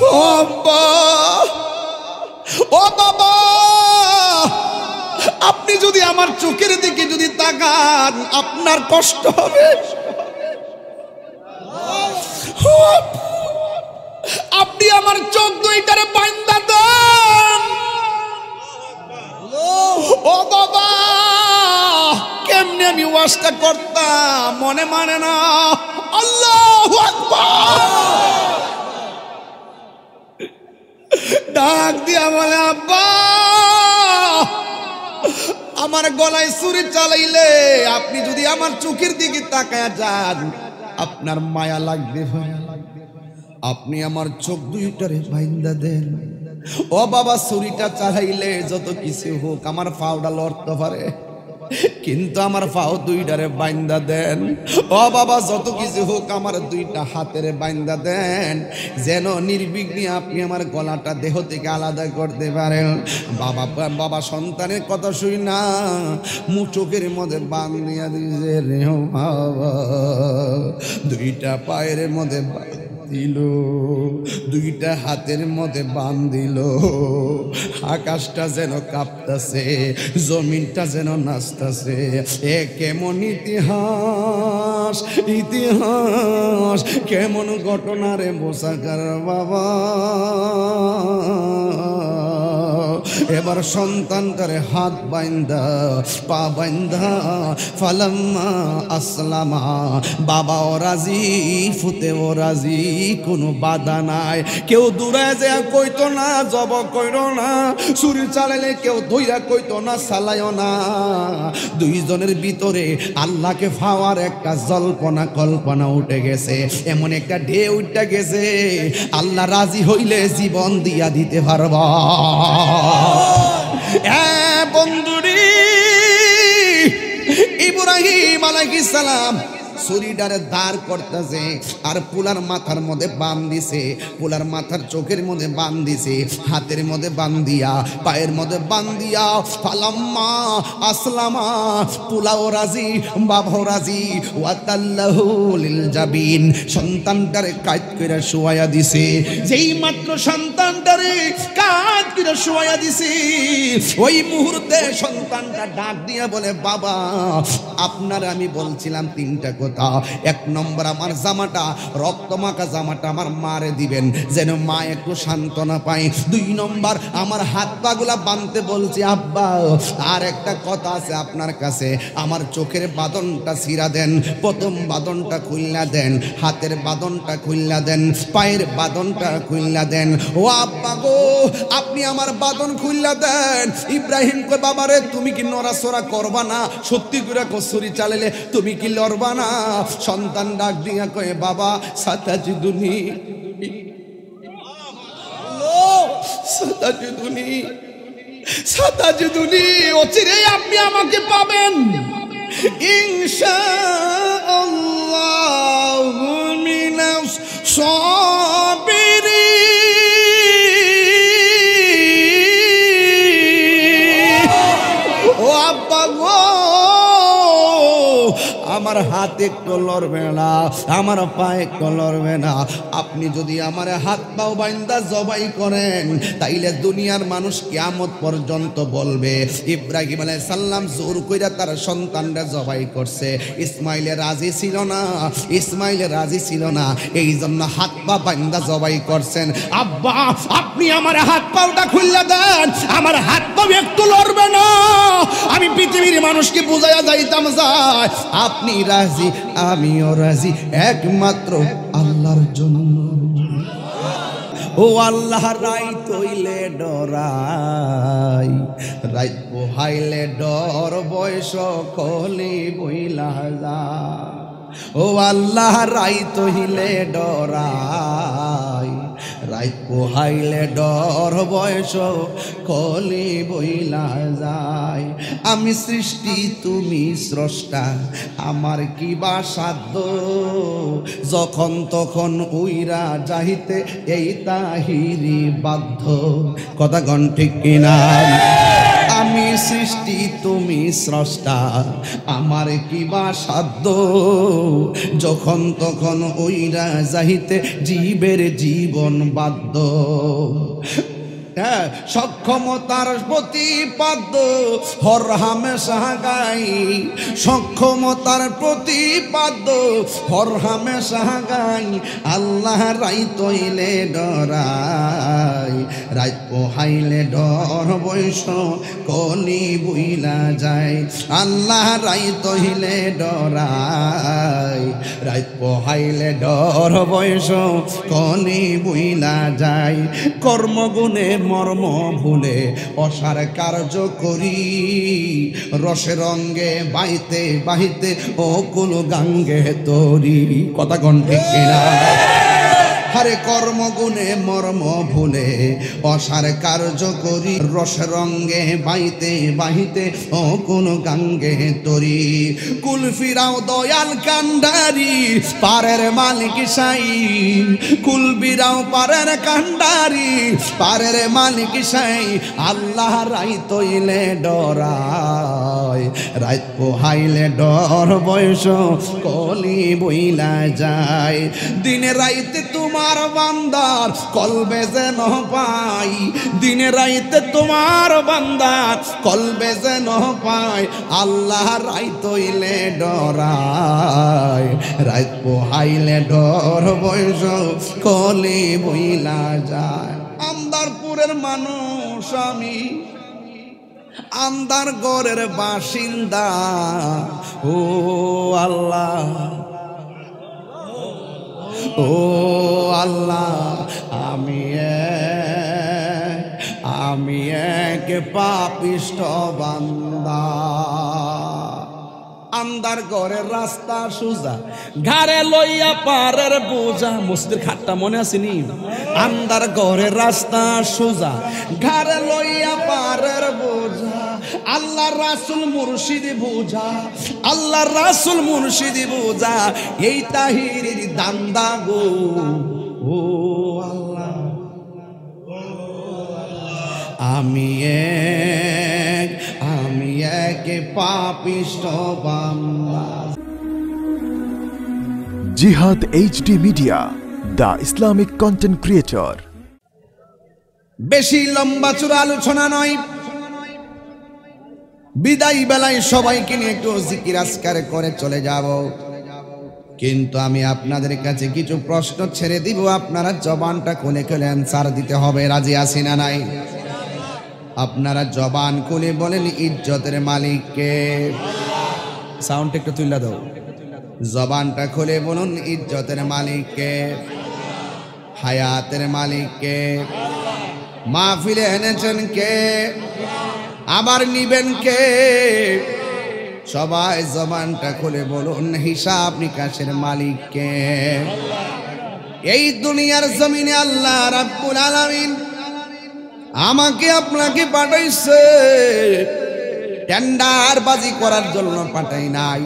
ও আব্বা, ও বাবা, আপনি যদি আমার চোখের দিকে যদি তাকান আপনার কষ্ট হবে। আপনি আমার চোখ দুইটারে বাঁধা দেন। ও বাবা, কেমনে আমি ওয়াজটা করতাম মনে মানে না। আল্লাহু আকবার। ডাক দিয়া বলে আব্বা, আমার গলায় ছুরি চালাইলে আপনি যদি আমার চোখের দিকে তাকায়া যান আপনার মায়া লাগবে। আপনি আমার চোখ দুইটারে বাইন্ধা দেন। ও বাবা, ছুরিটা চালাইলে যত কিছু হোক আমার পাওটা লড়তে পারে, কিন্তু আমার পাও দুইটারে বাইন্ধা দেন। ও বাবা, যত কিছু হোক আমার দুইটা হাতের বাইন্ধা দেন, যেন নির্বিঘ্নে আপনি আমার গলাটা দেহ থেকে আলাদা করতে পারেন। বাবা বাবা সন্তানের কথা শুই না চোখের মধ্যে বান্ধিয়া দিছে রে বাবা, দুইটা পায়ের মধ্যে দিল, দুইটা হাতের মধ্যে বান্ধিল। আকাশটা যেন কাঁপতাছে, জমিনটা যেন নাচতাছে। এ কেমন ইতিহাস, ইতিহাস কেমন ঘটনা রে মোসাকার বাবা। এবার সন্তানটারে হাত বাইন্দা পা বাইন্দা ফালাম্মা আসলামা, বাবাও রাজি ফুতেও রাজি, কোনো বাধা নাই। কেউ দূরে যায় কইতো না জব কইরো না, ছুরি চালাইলে কেউ ধইরা কইতো না চালাইও না। দুইজনের ভিতরে আল্লাহকে পাওয়ার একটা জল্পনা কল্পনা উঠে গেছে, এমন একটা ঢেউ উঠে গেছে আল্লাহ রাজি হইলে জীবন দিয়া দিতে পারবা। বন্ধুরি, ইব্রাহিম আলাইহিস সালাম ছুরিটারে দাঁড় করতেছে আর পুলার মাথার মধ্যে বান দিছে, পুলার মাথার চোখের মধ্যে বান দিছে, হাতের মধ্যে বান দিয়া, পায়ের মধ্যে বান দিয়া ফালাম্মা আসলামা, পুলাও রাজি বাবাও রাজি, ওয়াতাল্লাহু লিল জাবিন, সন্তানটারে কাঁদ করে শুয়াইয়া দিছে। যেই মাত্র সন্তানটারে কাঁদ করে শুয়াইয়া দিছে, ওই মুহূর্তে সন্তানটা ডাক দিয়া বলে, বাবা আপনার আমি বলছিলাম তিনটা কথা। এক নম্বর, আমার জামাটা রক্তমাখা জামাটা আমার মারে দিবেন যেন মা একটু সান্ত্বনা পায়। দুই নম্বর, আমার হাত পাগুলা বাঁধতে বলছি আব্বা। আর একটা কথা আছে আপনার কাছে, আমার চোখের বাঁধনটা ছিঁড়া দেন, প্রথম বাঁধনটা খুললা দেন, হাতের বাঁধনটা খুললা দেন, পায়ের বাঁধনটা খুললা দেন। ও আব্বা গো, আপনি আমার বাঁধন খুললা দেন। ইব্রাহিম কই, বাবারে তুমি কি নড়াচড়া করবা না? সত্যি করে ছুরি চালালে তুমি কি লড়বা না? সন্তান ডাক দিয়া কয়ে, বাবা সাতাজিদুনি, সাতাজিদুনি, সাতাজিদুনি, অচিরেই আপনি আমাকে পাবেন ইনশাআল্লাহু মিনাস সাবিরিন। ও আব্বা গো, আমার হাত একটু লড়বে না, আমার পা একটু লড়বে না। আপনি যদি আমার হাত পাও বাইন্দা জবাই করেন তাইলে দুনিয়ার মানুষ কিয়ামত পর্যন্ত বলবে ইব্রাহিম আলাইহিস সালাম জোর কইরা তার সন্তানরা জবাই করছে। ইসমাইল রাজি ছিল না, ইসমাইল রাজি ছিল না, এই জন্য হাত পা বাইন্দা জবাই করছেন। আব্বা আপনি আমার হাত পাওটা খুললা দেন, আমার হাত পা একটু লড়বে না। আমি পৃথিবীর মানুষকে বুঝাইয়া যাইতাম যায় আপনি রাজি আমিও রাজি, একমাত্র আল্লাহর জন্য। ও আল্লাহ রাইত হইলে ডরাই, রাইত পোহাইলে ডর, বয়স কলি বইলা যা। ও আল্লাহ রাইত হইলে ডরাই, রাইত পোহাইলে ডর, বয়স কলি বইলা যায়। আমি সৃষ্টি তুমি স্রষ্টা, আমার কি বা সাধ্য, যখন তখন উইরা যাইতে এই তাহিরি বাধ্য। কথা গণ ঠিক কিনা? আমি সৃষ্টি তুমি স্রষ্টা, আমার কি বা সাধ্য যখন তখন ওইরা যাইতে জীবের জীবন বাধ্য। সক্ষমতার প্রতিপাদ্য হর হামেশা গাই, সক্ষমতার প্রতিপাদ্য হর হামেশা গাই। আল্লাহ রাই তৈলে ডরাই, রাত পোহাইলে ডর বৈশ কলি বুইলা যায়। আল্লাহ রাই তৈলে ডরাই, রাত পোহাইলে ডর বৈশ কলি বুইলা যায়। কর্মগুণে মর্ম ভুলে অসার কার্য করি, রসে রঙ্গে বাইতে বাহিতে ও কুল গাঙ্গে তরি। কথা কোন ঠিক কিনা? হারে কর্মগুণে মর্ম ভুলে অসার কার্য করি, রস রঙ্গে বাইতে বাহিতে ও কোন গাঙ্গে তরি। কুল ফিরাও দয়াল কান্ডারি পারের মালিক সাই, কুল বিরাও পারের কান্ডারি পারের মালিক সাই। আল্লাহ রাই তৈলে ডরাই, রাত পোহাইলে ডর বয়স কলি বইলা যায়। দিনে রাইতে তোমার বান্দার কলবে যেন পাই, দিনে রাইতে তোমার বান্দার কলবে যেন পাই। আল্লাহ রাই তৈলে ডরাই, রাত পোহাইলে ডর বয়স কলি বইলা যায়। আন্দারপুরের মানুষ আমি, আন্দার গড়ের বাসিন্দা। ও আল্লাহ, ও আল্লাহ, আমি এক পাপিষ্ঠ বান্দা। আন্দার ঘরের রাস্তা সোজা, ঘাড়ে লইয়া পারের বোঝা। মসজিদের খাটটা মনে আসেনি? আন্দার ঘরের রাস্তা সোজা, ঘাড়ে লইয়া পারের বোঝা। আল্লাহ রাসূল মুর্শিদ বোঝা, আল্লাহ রাসূল মুর্শিদ বোঝা। এই তাহিরির দান্দা গো। ও আল্লাহ, আমি এক পাপিষ্ঠ বান্দা। জিহাদ HD media, the Islamic content creator. বেশি লম্বা চূড়া আলোচনা নয়, বিদায় বেলায় সবাইকে নিয়ে একটু জিকির আজকার করে চলে যাব। কিন্তু আমি আপনাদের কাছে কিছু প্রশ্ন ছেড়ে দিব, আপনারা জবানটা খুলে খুলে অ্যান্সার দিতে হবে। রাজি আছি না নাই? আপনারা জবান খুলে বলেন ইজ্জতের মালিক কে? সাউন্ড একটু তুলে দাও। জবানটা খুলে বলুন ইজ্জতের মালিক কে? হায়াতের মালিক কে? মাহফিলে এনেছেন কে? আবার নিবেন কে? সবাই জবানটা খুলে বলুন হিসাব নিকাশের মালিক কে? এই দুনিয়ার জমিনে আল্লাহ রাব্বুল আলামিন আমাকে আপনাকে পাঠাইছে, টেন্ডার বাজি করার জন্য পাঠাই নাই,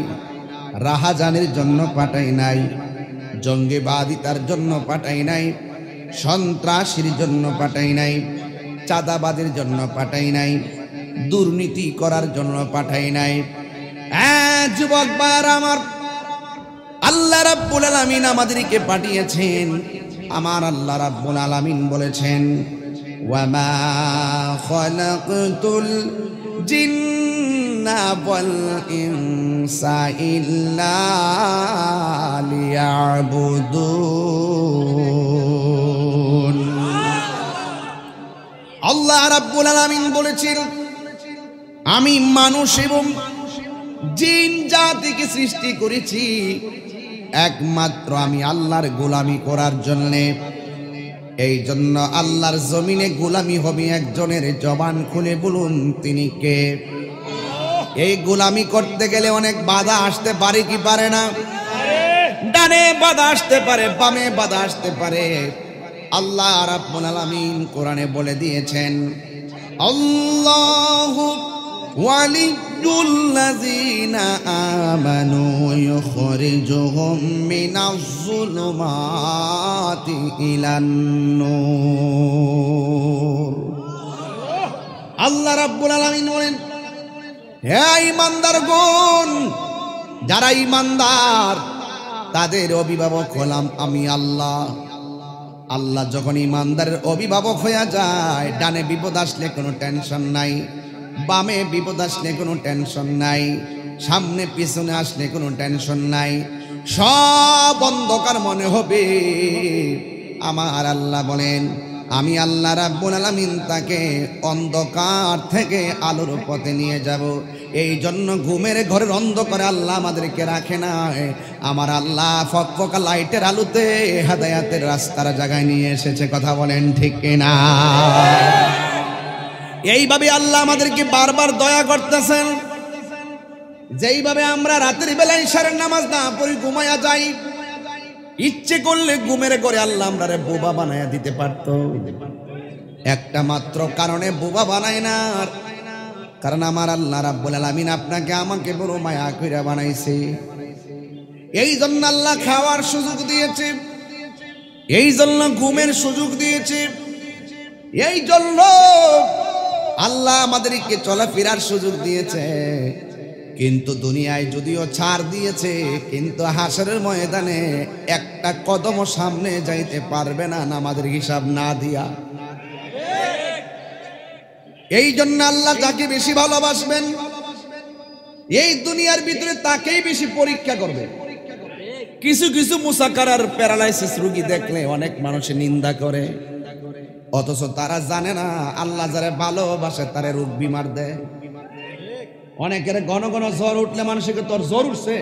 রাহাজানির জন্য পাঠাই নাই, জঙ্গিবাদিতার জন্য পাঠাই নাই, সন্ত্রাসীর জন্য পাঠাই নাই, চাঁদাবাজির জন্য পাঠাই নাই, দুর্নীতি করার জন্য পাঠাই নাই। যুবক ভাইরা আমার, আল্লাহ রাব্বুল আলামিন আমাদেরকে পাঠিয়েছেন। আমার আল্লাহ রাব্বুল আলামিন বলেছেন, ওয়ামা খালাকতুল জিন্না ওয়াল ইনসা ইল্লা লিয়াবুদুন। আল্লাহ রাব্বুল আলামিন বলেছেন, আমি মানুষ এবং জিন জাতিকে সৃষ্টি করেছি একমাত্র আমি আল্লাহর গোলামি করার জন্যে। এই জন্য আল্লাহর জমিনে গোলামি হবে একজনের। জবান খুলে বলুন তিনি কে? এই গোলামি করতে গেলে অনেক বাধা আসতে পারে কি পারে না? ডানে বাধা আসতে পারে, বামে বাধা আসতে পারে। আল্লাহ রাব্বুল আলামিন কোরআনে বলে দিয়েছেন, আল্লাহু ওয়ালিয়ুল্লাযীনা আমানু ইউখরিজুহুম মিনাজ-যুলুমাতি ইলান-নূর। আল্লাহ রাব্বুল আলামিন বলেন, হে ইমানদার গুণ, যারা ইমানদার তাদের অভিভাবক হলাম আমি আল্লাহ। আল্লাহ যখন ইমানদারের অভিভাবক হয়ে যায়, ডানে বিপদ আসলে কোনো টেনশন নাই, বামে বিপদ আসলে কোনো টেনশন নাই, সামনে পিছনে আসলে কোনো টেনশন নাই, সব অন্ধকার মনে হবে। আমার আল্লাহ বলেন, আমি আল্লাহ রাব্বুল আলামিন তাকে অন্ধকার থেকে আলোর পথে নিয়ে যাব। এই জন্য ঘুমের ঘরের অন্ধকারে আল্লাহ আমাদেরকে রাখে না। আমার আল্লাহ ফকফকা লাইটের আলোতে হেদায়েতের রাস্তার জায়গায় নিয়ে এসেছে। কথা বলেন ঠিক কিনা? এইভাবে আল্লাহ আমাদেরকে বারবার দয়া করতেছেন। যেইভাবে আমরা রাতের বেলায় ইশারের নামাজ না পড়ি ঘুমায়া যাই, ইচ্ছে করলে ঘুমের ঘরে আল্লাহ আমরারে বোবা বানায়া দিতে পারত। একটা মাত্র কারণে বোবা বানায় না, কারণ আমার আল্লাহ রাব্বুল আলামিন আপনাকে আমাকে বড় মায়া কইরা বানাইছে। এই জন্য আল্লাহ খাওয়ার সুযোগ দিয়েছে, এই জন্য ঘুমের সুযোগ দিয়েছে, এই জন্য আল্লাহ আমাদেরকে চলাফেরার সুযোগ দিয়েছে। কিন্তু দুনিয়ায় যদিও ছাড় দিয়েছে, কিন্তু হাসরের ময়দানে একটা কদম সামনে যাইতে পারবে না নামাজের হিসাব না দিয়া। এই জন্য আল্লাহ যাকে বেশি ভালোবাসবেন এই দুনিয়ার ভিতরে তাকেই বেশি পরীক্ষা করবে। কিছু কিছু মুসাকারার প্যারালাইসিস রোগী দেখলে অনেক মানুষের নিন্দা করে, অথচ তারা জানে না আল্লাহ যারা ভালোবাসে তারে রোগ বিমার দেয়। অনেকের ঘন ঘন জ্বর উঠলে মানুষকে তোর জ্বর উঠছে,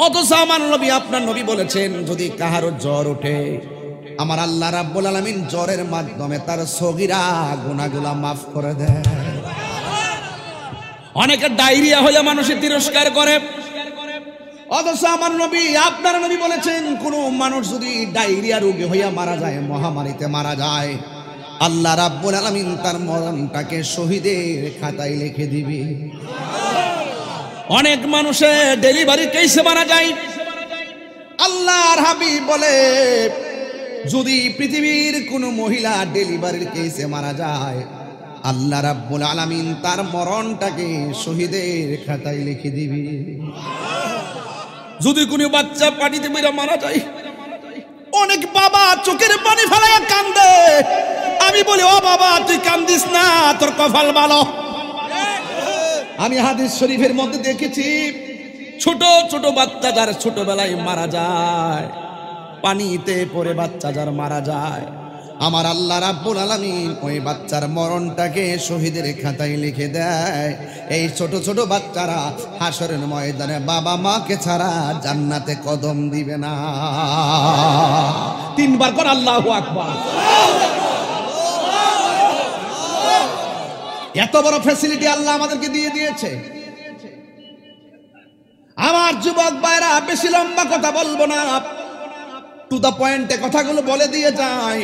অথচ আমার নবী আপনার নবী বলেছেন যদি কাহারও জ্বর ওঠে আমার আল্লাহ রাব্বুল আলামিন জ্বরের মাধ্যমে তার সগীরা গুনাহগুলা মাফ করে দেয়। অনেকের ডায়রিয়া হয়ে মানুষের তিরস্কার করে, অথচ আমার নবী আপনার নবী বলেছেন কোন মানুষ যদি ডায়রিয়া রোগে হইয়া মারা যায়, মহামারীতে মারা যায়, আল্লাহ রাব্বুল আলামিন তার মরণটাকে শহীদের খাতায় লিখে দিবে। অনেক মানুষের ডেলিভারি কেসে মারা যায়, আল্লাহর হাবিব বলে যদি পৃথিবীর কোন মহিলা ডেলিভারির কেসে মারা যায়, আল্লাহ রাব্বুল আলামিন তার মরণটাকে শহীদের খাতায় লিখে দিবে। যদি কোনো বাচ্চা পানিতে পড়ে মারা যায়, অনেক বাবা চোখের পানি ফেলায় কান্দে। আমি বলি ও বাবা তুই কান্দিস না, তোর কপাল ভালো। আমি হাদিস শরীফের মধ্যে দেখেছি ছোট ছোট বাচ্চা যার ছোটবেলায় মারা যায়, পানিতে পড়ে বাচ্চা যার মারা যায়, আমার আল্লাহ রাব্বুল আলামিন ওই বাচ্চার মরণটাকে শহীদের খাতায় লিখে দেয়। এই ছোট ছোট বাচ্চারা হাসরের ময়দানে বাবা মাকে ছাড়া জান্নাতে কদম দিবে না। তিনবার কর আল্লাহু আকবার। এত বড় ফ্যাসিলিটি আল্লাহ আমাদেরকে দিয়ে দিয়েছে। আমার যুবক ভাইরা বেশি লম্বা কথা বলবো না, টু দা পয়েন্টে কথাগুলো বলে দিয়ে যায়।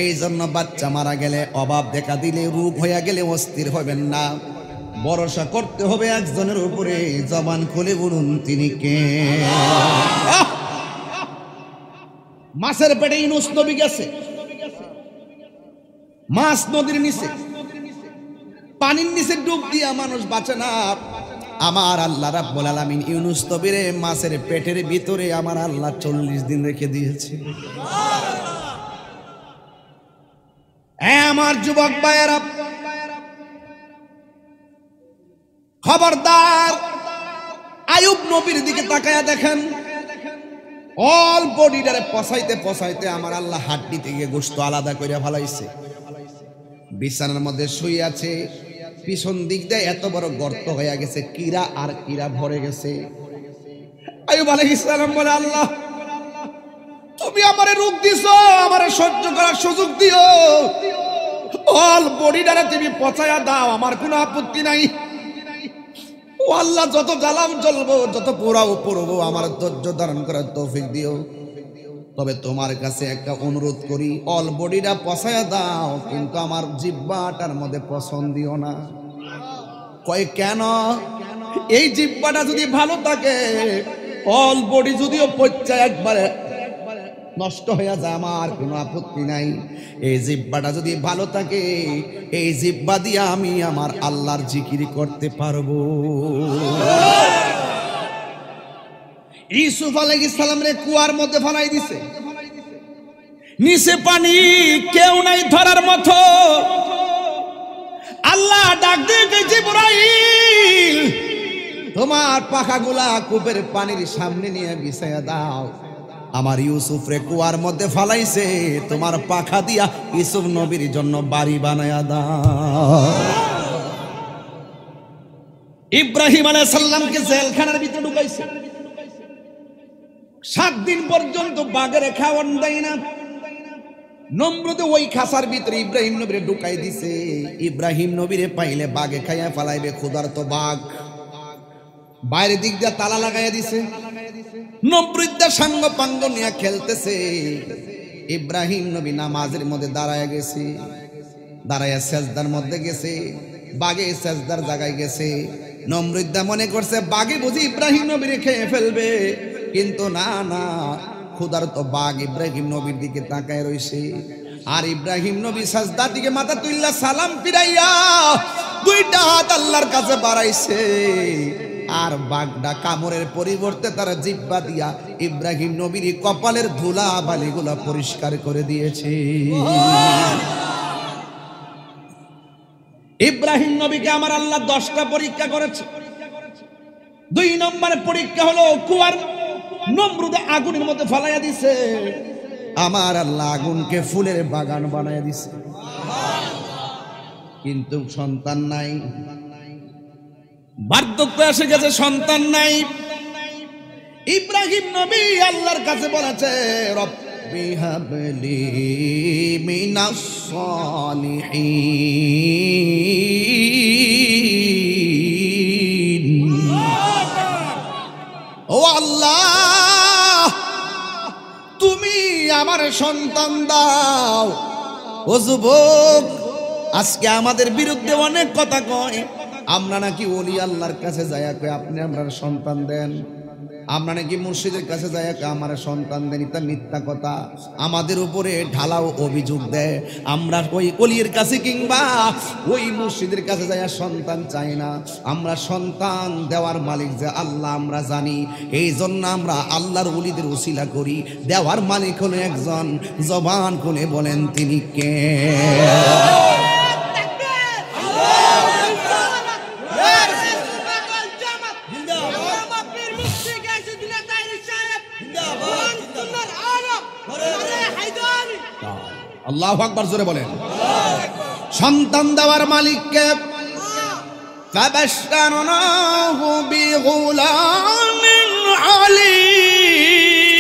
এই জন্য বাচ্চা মারা গেলে, অভাব দেখা দিলে, রোগ হয়ে গেলে অস্থির হবেন না, ভরসা করতে হবে একজনের উপরে। জবান খুলে বলুন তিনি কে? মাছের পেটে ইউনূস নবী গেছে, মাছ নদীর নিচে, পানির নিচে ডুব দিয়া মানুষ বাঁচে না। আমার আল্লাহ রাব্বুল আলামিন ইউনূস নবীরে মাছের পেটের ভিতরে আমার আল্লাহ 40 দিন রেখে দিয়েছে। আমার যুবক ভাইয়েরা খবরদার, আইয়ুব নবীর দিকে তাকায়া দেখেন, অল বডিটারে পচাইতে পচাইতে আমার আল্লাহ হাড্ডি থেকে গোশত আলাদা করে ফেলাইছে। বিছানার মধ্যে শুয়ে আছে, পিছন দিক দিয়ে এত বড় গর্ত হয়ে গেছে, কীরা আর কীরা ভরে গেছে। আইয়ুব আলাইহিস সালাম বলে আল্লাহ তুমি আমারে রোগ দিছো, আমারে সহ্য করার সুযোগ দিও, অল বডিটারে তুমি পচায়া দাও, আমার কোনো আপত্তি নাই। ও আল্লাহ যত জ্বালাম জ্বলবো, যত পোড়াও পড়বো, আমার ধৈর্য ধারণ করার তৌফিক দিও। তবে তোমার কাছে একটা অনুরোধ করি, অল বডিটা পচায়া দাও, কিন্তু আমার জিহ্বাটার মধ্যে পছন্দ দিও না। কয় কেন? এই জিহ্বাটা যদি ভালো থাকে, অল বডি যদিও পচা একবারে নষ্ট হয়ে যায়, আমার কোনো আপত্তি নাই। এই জিহ্বাটা যদি ভালো থাকে, এই জিহ্বা দিয়ে আমি আমার আল্লাহর জিকির করতে পারবো। ইউসুফ আলাইহিস সালাম রে কুয়ার মধ্যে ফেলাই দিছে, নিচে পানি, কেউ নাই ধরার মতো। আল্লাহ ডাক দিয়ে জিবরাইল, তোমার পাখাগুলা কূপের পানির সামনে নিয়ে বিছায়া দাও। আমার ইউসুফ রে কুয়ার মধ্যে ফালাইছে, তোমার পাখা দিয়া ইউসুফ নবীর জন্য বাড়ি বানায়া দাও। ইব্রাহিম আলাইহিস সালামকে জেলখানার ভিতরে ঢুকাইছে, 7 দিন পর্যন্ত বাঘের খাওয়ান দেয় না। নমরুদ ওই খাসার ভিতরে ইব্রাহিম নবীরে ঢুকাই দিছে। ইব্রাহিম নবীরে পাইলে বাঘে খাইয়া ফালাইবে, ক্ষুধার্ত বাঘ। বাইরের দিক দিয়ে তালা লাগাইয়া দিছে, নমরুদদের সঙ্গ পাঙ্গ নিয়ে খেলতেছে। ইব্রাহিম নবী নামাজের মধ্যে দাঁড়ায় গেছে, দাঁড়াইয়া সেজদার মধ্যে গেছে, বাঘে সেজদার জায়গায় গেছে। নমরুদদা মনে করছে বাঘে বুঝি ইব্রাহিম নবীরে খেয়ে ফেলবে, কিন্তু না না, ক্ষুধার্ত বাঘ ইব্রাহিম নবীর দিকে তাকায় রইছে। আর ইব্রাহিম নবী সাজদার দিকে মাথা তুললা সালাম ফিরাইয়া 2টা হাত আল্লাহর কাছে বাড়াইছে। আর বাঘটা কামড়ের পরিবর্তে তারা জিহ্বা দিয়া ইব্রাহিম নবীর কপালের ধুলা বালিগুলা পরিষ্কার করে দিয়েছে। ইব্রাহিম নবীকে আমার আল্লাহ 10টা পরীক্ষা করেছে। 2 নম্বরের পরীক্ষা হলো কুয়ার নমরুদে আগুনের মধ্যে ফালাইয়া দিছে, আমার আল্লাহ আগুনকে ফুলের বাগান বানাইয়া দিছে। কিন্তু সন্তান নাই, বার্ধক্য এসে গেছে, সন্তান নাই। ইব্রাহিম নবী আল্লাহর কাছে বলেছে, রব্বি হাবলি মিনাস সালিহিন। ও আল্লাহ, তুমি আমার সন্তান দাও। ও যুবক, আজকে আমাদের বিরুদ্ধে অনেক কথা কয়, আমরা নাকি ওলি আল্লাহর কাছে যাইয়া কই আপনি আমরা সন্তান দেন, আমরা নাকি মুর্শিদের কাছে যাইয়া কই আমার সন্তান দেন। এটা মিথ্যা কথা, আমাদের উপরে ঢালাও অভিযোগ দেয়। আমরা ওই ওলির কাছে কিংবা ওই মুর্শিদের কাছে যাইয়া সন্তান চাই না, আমরা সন্তান দেওয়ার মালিক যে আল্লাহ আমরা জানি। এই জন্য আমরা আল্লাহর ওলিদের উসিলা করি। দেওয়ার মালিক হলো একজন, জবান খুলে বলেন তিনি কে? আল্লাহু আকবার, জোরে বলেন। সন্তান দেওয়ার মালিককে ফাবাশশারনাহু বিগুলামিন আলীম।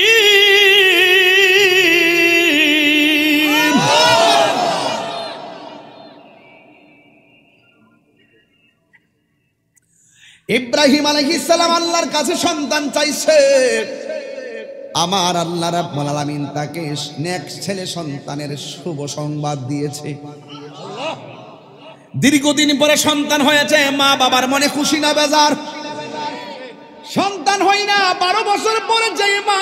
ইব্রাহিম আলাইহিস সালাম আল্লাহর কাছে সন্তান চাইছে, আমার আল্লাহ রাব্বুল আলামিন তাকে নেক ছেলে সন্তানের শুভ সংবাদ দিয়েছে। দীর্ঘদিন পরে সন্তান হয়েছে, মা বাবার মনে খুশি না বেজার? সন্তান হয় না, 12 বছর পরে যে মা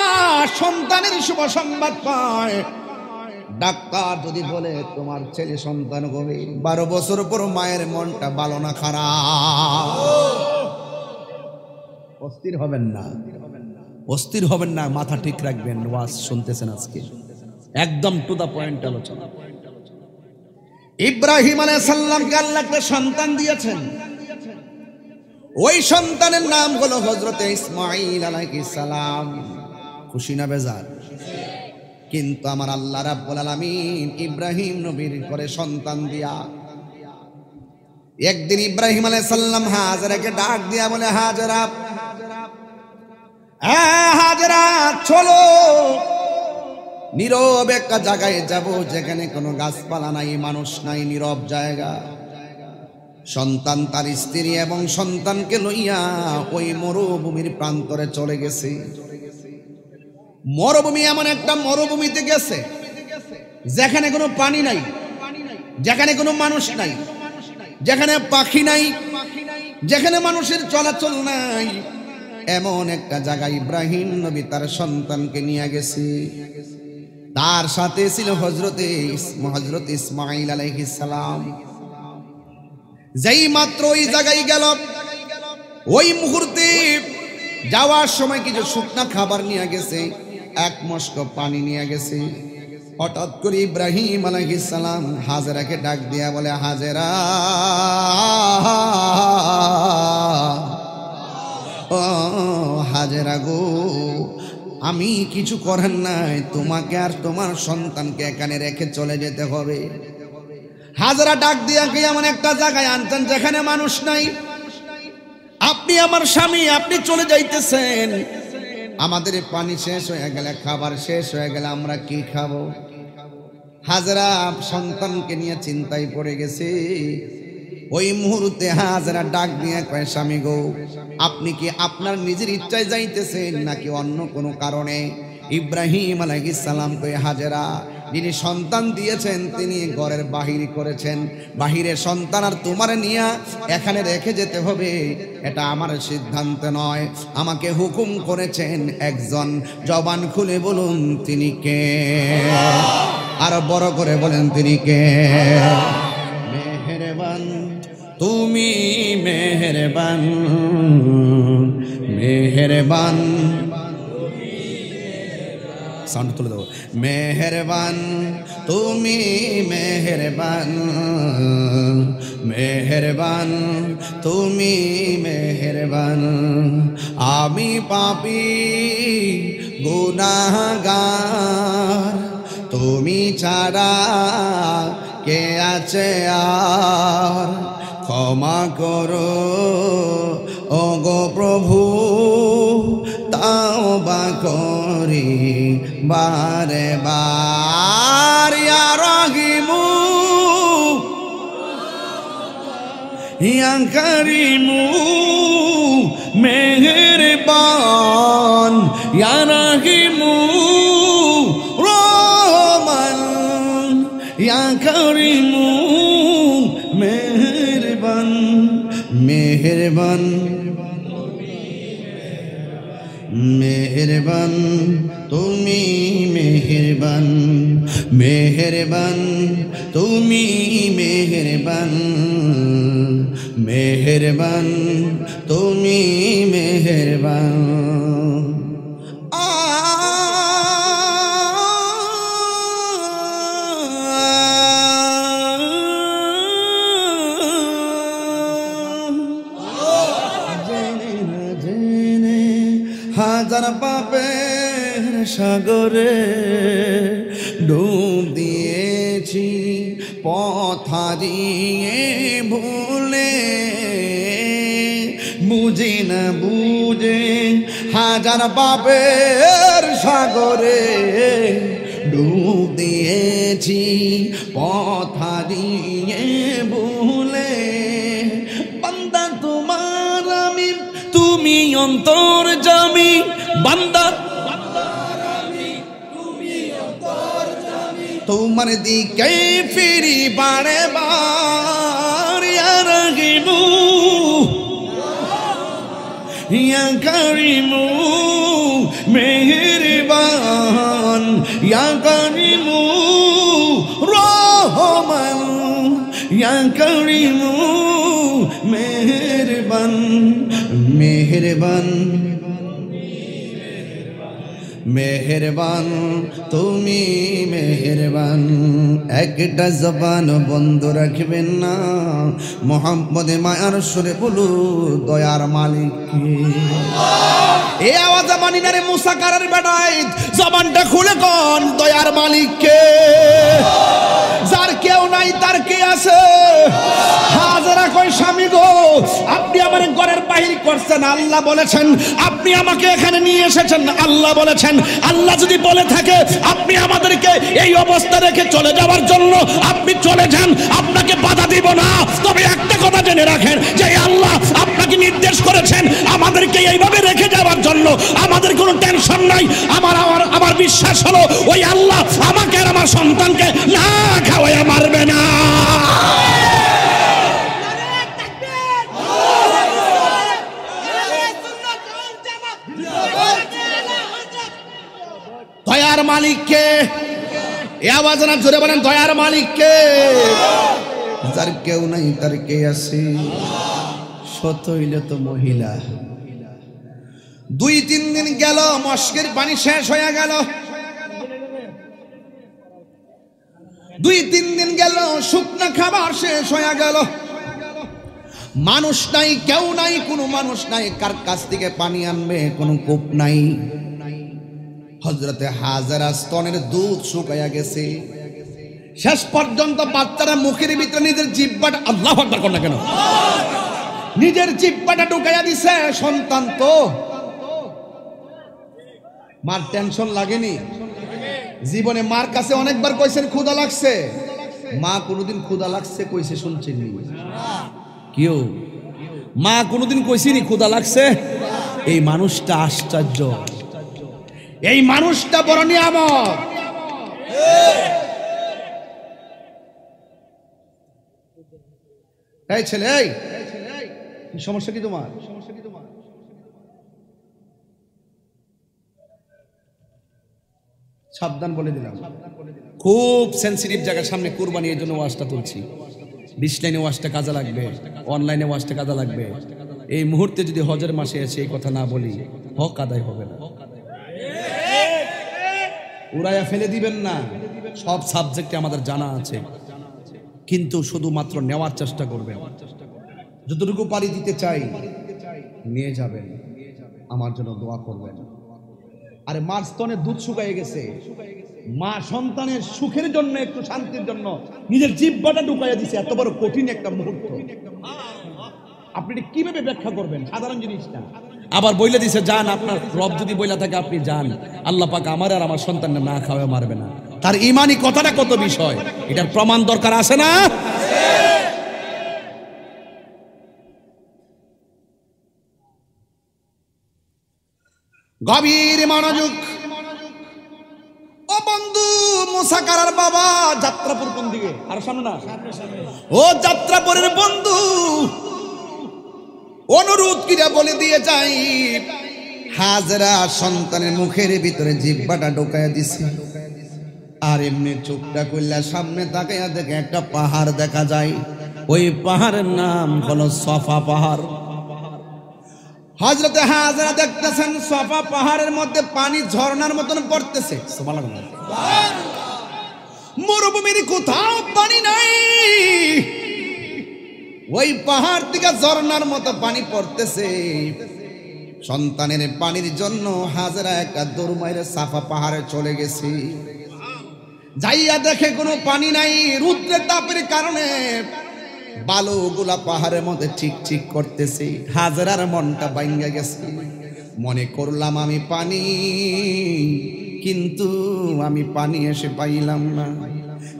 সন্তানের শুভ সংবাদ পায়, ডাক্তার যদি বলে তোমার ছেলে সন্তান হবে, 12 বছর পর মায়ের মনটা ভালো না খারাপ? অস্থির হবেন না, অস্থির হবেন না, মাথা ঠিক রাখবেন। ওয়াজ শুনতেছেন আজকে, একদম টু দা পয়েন্ট আলোচনা। ইব্রাহিম আলাইহিস সালামকে আল্লাহ একটা সন্তান দিয়েছেন, ওই সন্তানের নাম হলো হযরত ইসমাঈল আলাইহিস সালাম। খুশি না বেজার? কিন্তু আমার আল্লাহ রাব্বুল আলামিন ইব্রাহিম নবীর করে সন্তান দিয়া, একদিন ইব্রাহিম আলাইহিস সালাম হাজরাকে ডাক দিয়া বলে, হাজরা, হাজরা চলো, নীরব একটা জায়গায় যাব যেখানে কোনো গাছপালা নাই, মানুষ নাই, নীরব জায়গা। সন্তান তার স্ত্রী এবং সন্তানকে লইয়া ওই মরুভূমির প্রান্তরে চলে গেছে। মরুভূমি এমন একটা মরুভূমিতে গেছে যেখানে কোনো পানি নাই, যেখানে কোনো মানুষ নাই, যেখানে পাখি নাই, যেখানে মানুষের চলাচল নাই, এমন একটা জায়গায় ইব্রাহিম নবী তার সন্তানকে নিয়ে গেছে। তার সাথে ছিল হযরত ইসমাঈল আলাইহিস সালাম। যেই মাত্র ওই জায়গায় গেল, ওই মুহূর্তে যাওয়ার সময় কিছু শুকনা খাবার নিয়ে গেছে, এক মশক পানি নিয়ে গেছে। হঠাৎ করে ইব্রাহিম আলাইহিস সালাম হাজেরাকে ডাক দিয়া বলে, হাজেরা, ও হাজেরা গো, আমি কিছু করার নাই, তোমাকে আর তোমার সন্তানকে এখানে রেখে চলে যেতে হবে। হাজেরা ডাক দিয়া কে এমন একটা জায়গায় আনতেন যেখানে মানুষ নাই। আপনি আমার স্বামী, আপনি চলে যাইতেছেন, আমাদের পানি শেষ হয়ে গেলে, খাবার শেষ হয়ে গেলে আমরা কি খাবো? হাজেরা সন্তানকে নিয়ে চিন্তায় পড়ে গেছে। ওই মুহূর্তে হাজেরা ডাক দিয়ে কয়, স্বামী গো, আপনি কি আপনার নিজের ইচ্ছায় যাইতেছেন নাকি অন্য কোনো কারণে? ইব্রাহিম আলাইহিস সালাম কয়, হাজেরা, যিনি সন্তান দিয়েছেন তিনি ঘরের বাহির করেছেন, বাহিরে সন্তান আর তোমার নিয়ে এখানে রেখে যেতে হবে, এটা আমার সিদ্ধান্ত নয়, আমাকে হুকুম করেছেন একজন। জবান খুলে বলুন তিনি কে? আর বড় করে বলেন তিনি কে? মেহেরবান, তুমি মেহেরবান, মেহেরবান, সাউন্ড তুলে দাও। মেহেরবান, তুমি মেহেরবান, মেহেরবান, তুমি মেহেরবান, আমি পাপী গুনাহগার, তুমি ছাড়া কে আছে আর? ক্ষমা করো ও গো প্রভু, তাওবা করি বারে বার। ইয়া রাহিমু ইয়া কারিমু, মেহেরবান, ইয়া রাহিমু রহমান, ইয়া কারিমু মেহেরবান, মেহেরবান, মেহেরবান, তুমি মেহেরবান, মেহেরবান, তুমি মেহেরবান, মেহেরবান, তুমি মেহেরবান। হাজার পাপের সাগরে ডুব দিয়েছি, পথ হারিয়ে ভুলে, বুঝে না বুঝে হাজার পাপের সাগরে ডুব দিয়েছি, পথ হারিয়ে ভুলে। বান্দা তোমার আমি, তুমি অন্তর্যামী, বান্দা তোমার দিকে ফিরি বারে বার। ইয়া রাহিমু ইয়া কারিমু মেহেরবান, ইয়া কারিমু রহমান, ইয়া কারিমু মেহেরবান, মেহেরবান, মেহেরবান, তুমি মেহেরবান। একটা জবান বন্ধ রাখবেন না, মোহাম্মদে মায়ার সুরে বলু দয়ার মালিক কে? এই আওয়াজে মানি না রে মুসা কারার বেটাই, জবানটা খুলে কোন দয়ার মালিক কে? যার কেউ নাই তার কে আছে? হাজেরা কই, স্বামী গো, আপনি আমার ঘরের বাহির করছেন, আল্লাহ বলেছেন, আপনি আমাকে এখানে নিয়ে এসেছেন, আল্লাহ বলেছেন। আল্লাহ যদি বলে থাকে আপনি আমাদেরকে এই অবস্থা রেখে চলে যাওয়ার জন্য, আপনি চলে যান, আপনাকে বাধা দিব না। তবে একটা কথা জেনে রাখেন যে আল্লাহ আপনাকে নির্দেশ করেছেন আমাদেরকে এইভাবে রেখে যাওয়ার জন্য, আমাদের কোনো টেনশন নাই। আমার বিশ্বাস হলো ওই আল্লাহ আমাকে আর আমার সন্তানকে না খাওয়াইয়া মারবে না। দয়ার মালিককে এ আওয়াজ না জোরে বলেন দয়ার মালিক কে? যার কেউ নাই তার কে আছে? শত হইলে তো মহিলা। 2-3 দিন গেল, মস্কের পানি শেষ হয়ে গেল। 2-3 দিন গেল, শুকনা খাবার শেষ হয়ে গেল। মানুষ নাই, কেউ নাই, কোনো মানুষ নাই, কার কাছ থেকে পানি আনবে? কোনো কূপ নাই। হযরতে হাজেরা স্তনের দুধ শুকায়া গেছে। শেষ পর্যন্ত বাচ্চারা মুখের ভিতরে নিজের জিহ্বাটা, আল্লাহু আকবার কর না কেন, নিজের জিহ্বাটা ঢুকাইয়া দিছে। সন্তান তো, মার টেনশন লাগেনি? জীবনে মার কাছে অনেকবার কইছেন ক্ষুধা লাগছে? মা কোনোদিন ক্ষুধা লাগছে কইছে শুনছেন? কেউ মা কোনোদিন কইছিনি ক্ষুধা লাগছে? এই মানুষটা আশ্চর্য, এই মানুষটা বড় নিয়ামত। এই ছেলে, এই সমস্যা কি তোমার? সাবধান বলে দিলাম, খুব সেন্সিটিভ জায়গার সামনে কুরবানি, এই জন্য ওয়াজটা তুলছি। ডিসলাইনে ওয়াজটা কাজে লাগবে, অনলাইনে ওয়াজটা কাজে লাগবে। এই মুহূর্তে যদি হজের মাসে এসে এই কথা না বলি, হক আদায় হবে না। উড়াইয়া ফেলে দিবেন না, সব সাবজেক্টে আমাদের জানা আছে, কিন্তু শুধুমাত্র নেওয়ার চেষ্টা করবেন। যতটুকু পারি দিতে চাই নিয়ে যাবেন, আমার জন্য দোয়া করবেন। আরে মার স্তনে দুধ শুকায় গেছে, মা সন্তানের সুখের জন্য, একটু শান্তির জন্য নিজের জিহ্বাটা ঢুকাইয়া দিছে। এত বড় কঠিন একটা মুহূর্ত, আপনি কিভাবে ব্যাখ্যা করবেন? সাধারণ জিনিস না। আবার বইলে দিছে যান, আপনার রব যদি বইলা থাকে আপনি যান, আল্লাহ পাক আমার আর আমার সন্তানকে না খাওয়া মারবে না। তার ইমানি কথাটা কত বিষয়, এটার প্রমাণ দরকার আছে না? গভীর মনোযোগ। ও বন্ধু, মুসা কারার বাবা যাত্রাপুর কোন দিকে? আর সামনে না? ও যাত্রাপুরের বন্ধু, অনুরোধ কিরা বলে দিয়ে যাই, হাজেরা সন্তানের মুখের ভিতরে জিহ্বাটা ঢোকায়া দিছে। আর এমনি চোখটা কইলা সামনে তাকাইয়া দেখে একটা পাহাড় দেখা যায়। ওই পাহাড়ের নাম হলো সফা পাহাড়। হযরতে হাজেরা দেখতেছেন সফা পাহাড়ের মধ্যে পানি ঝর্ণার মতন পড়তেছে। সুবহানাল্লাহ। মরুভূমির কোথাও পানি নাই, ওই পাহাড় থেকে ঝর্ণার মতো পানি পড়তেছে। সন্তানের পানির জন্য হাজেরা একটা দৌড় মাইরে সাফা পাহাড়ে চলে গেছে। যাইয়া দেখে কোনো পানি নাই। রৌদ্রের তাপের কারণে বালুগুলা পাহাড়ের মধ্যে চিকচিক করতেছে। হাজেরার মনটা ভাঙ্গা গেছে। মনে করলাম আমি পানি, কিন্তু আমি পানি এসে পাইলাম না।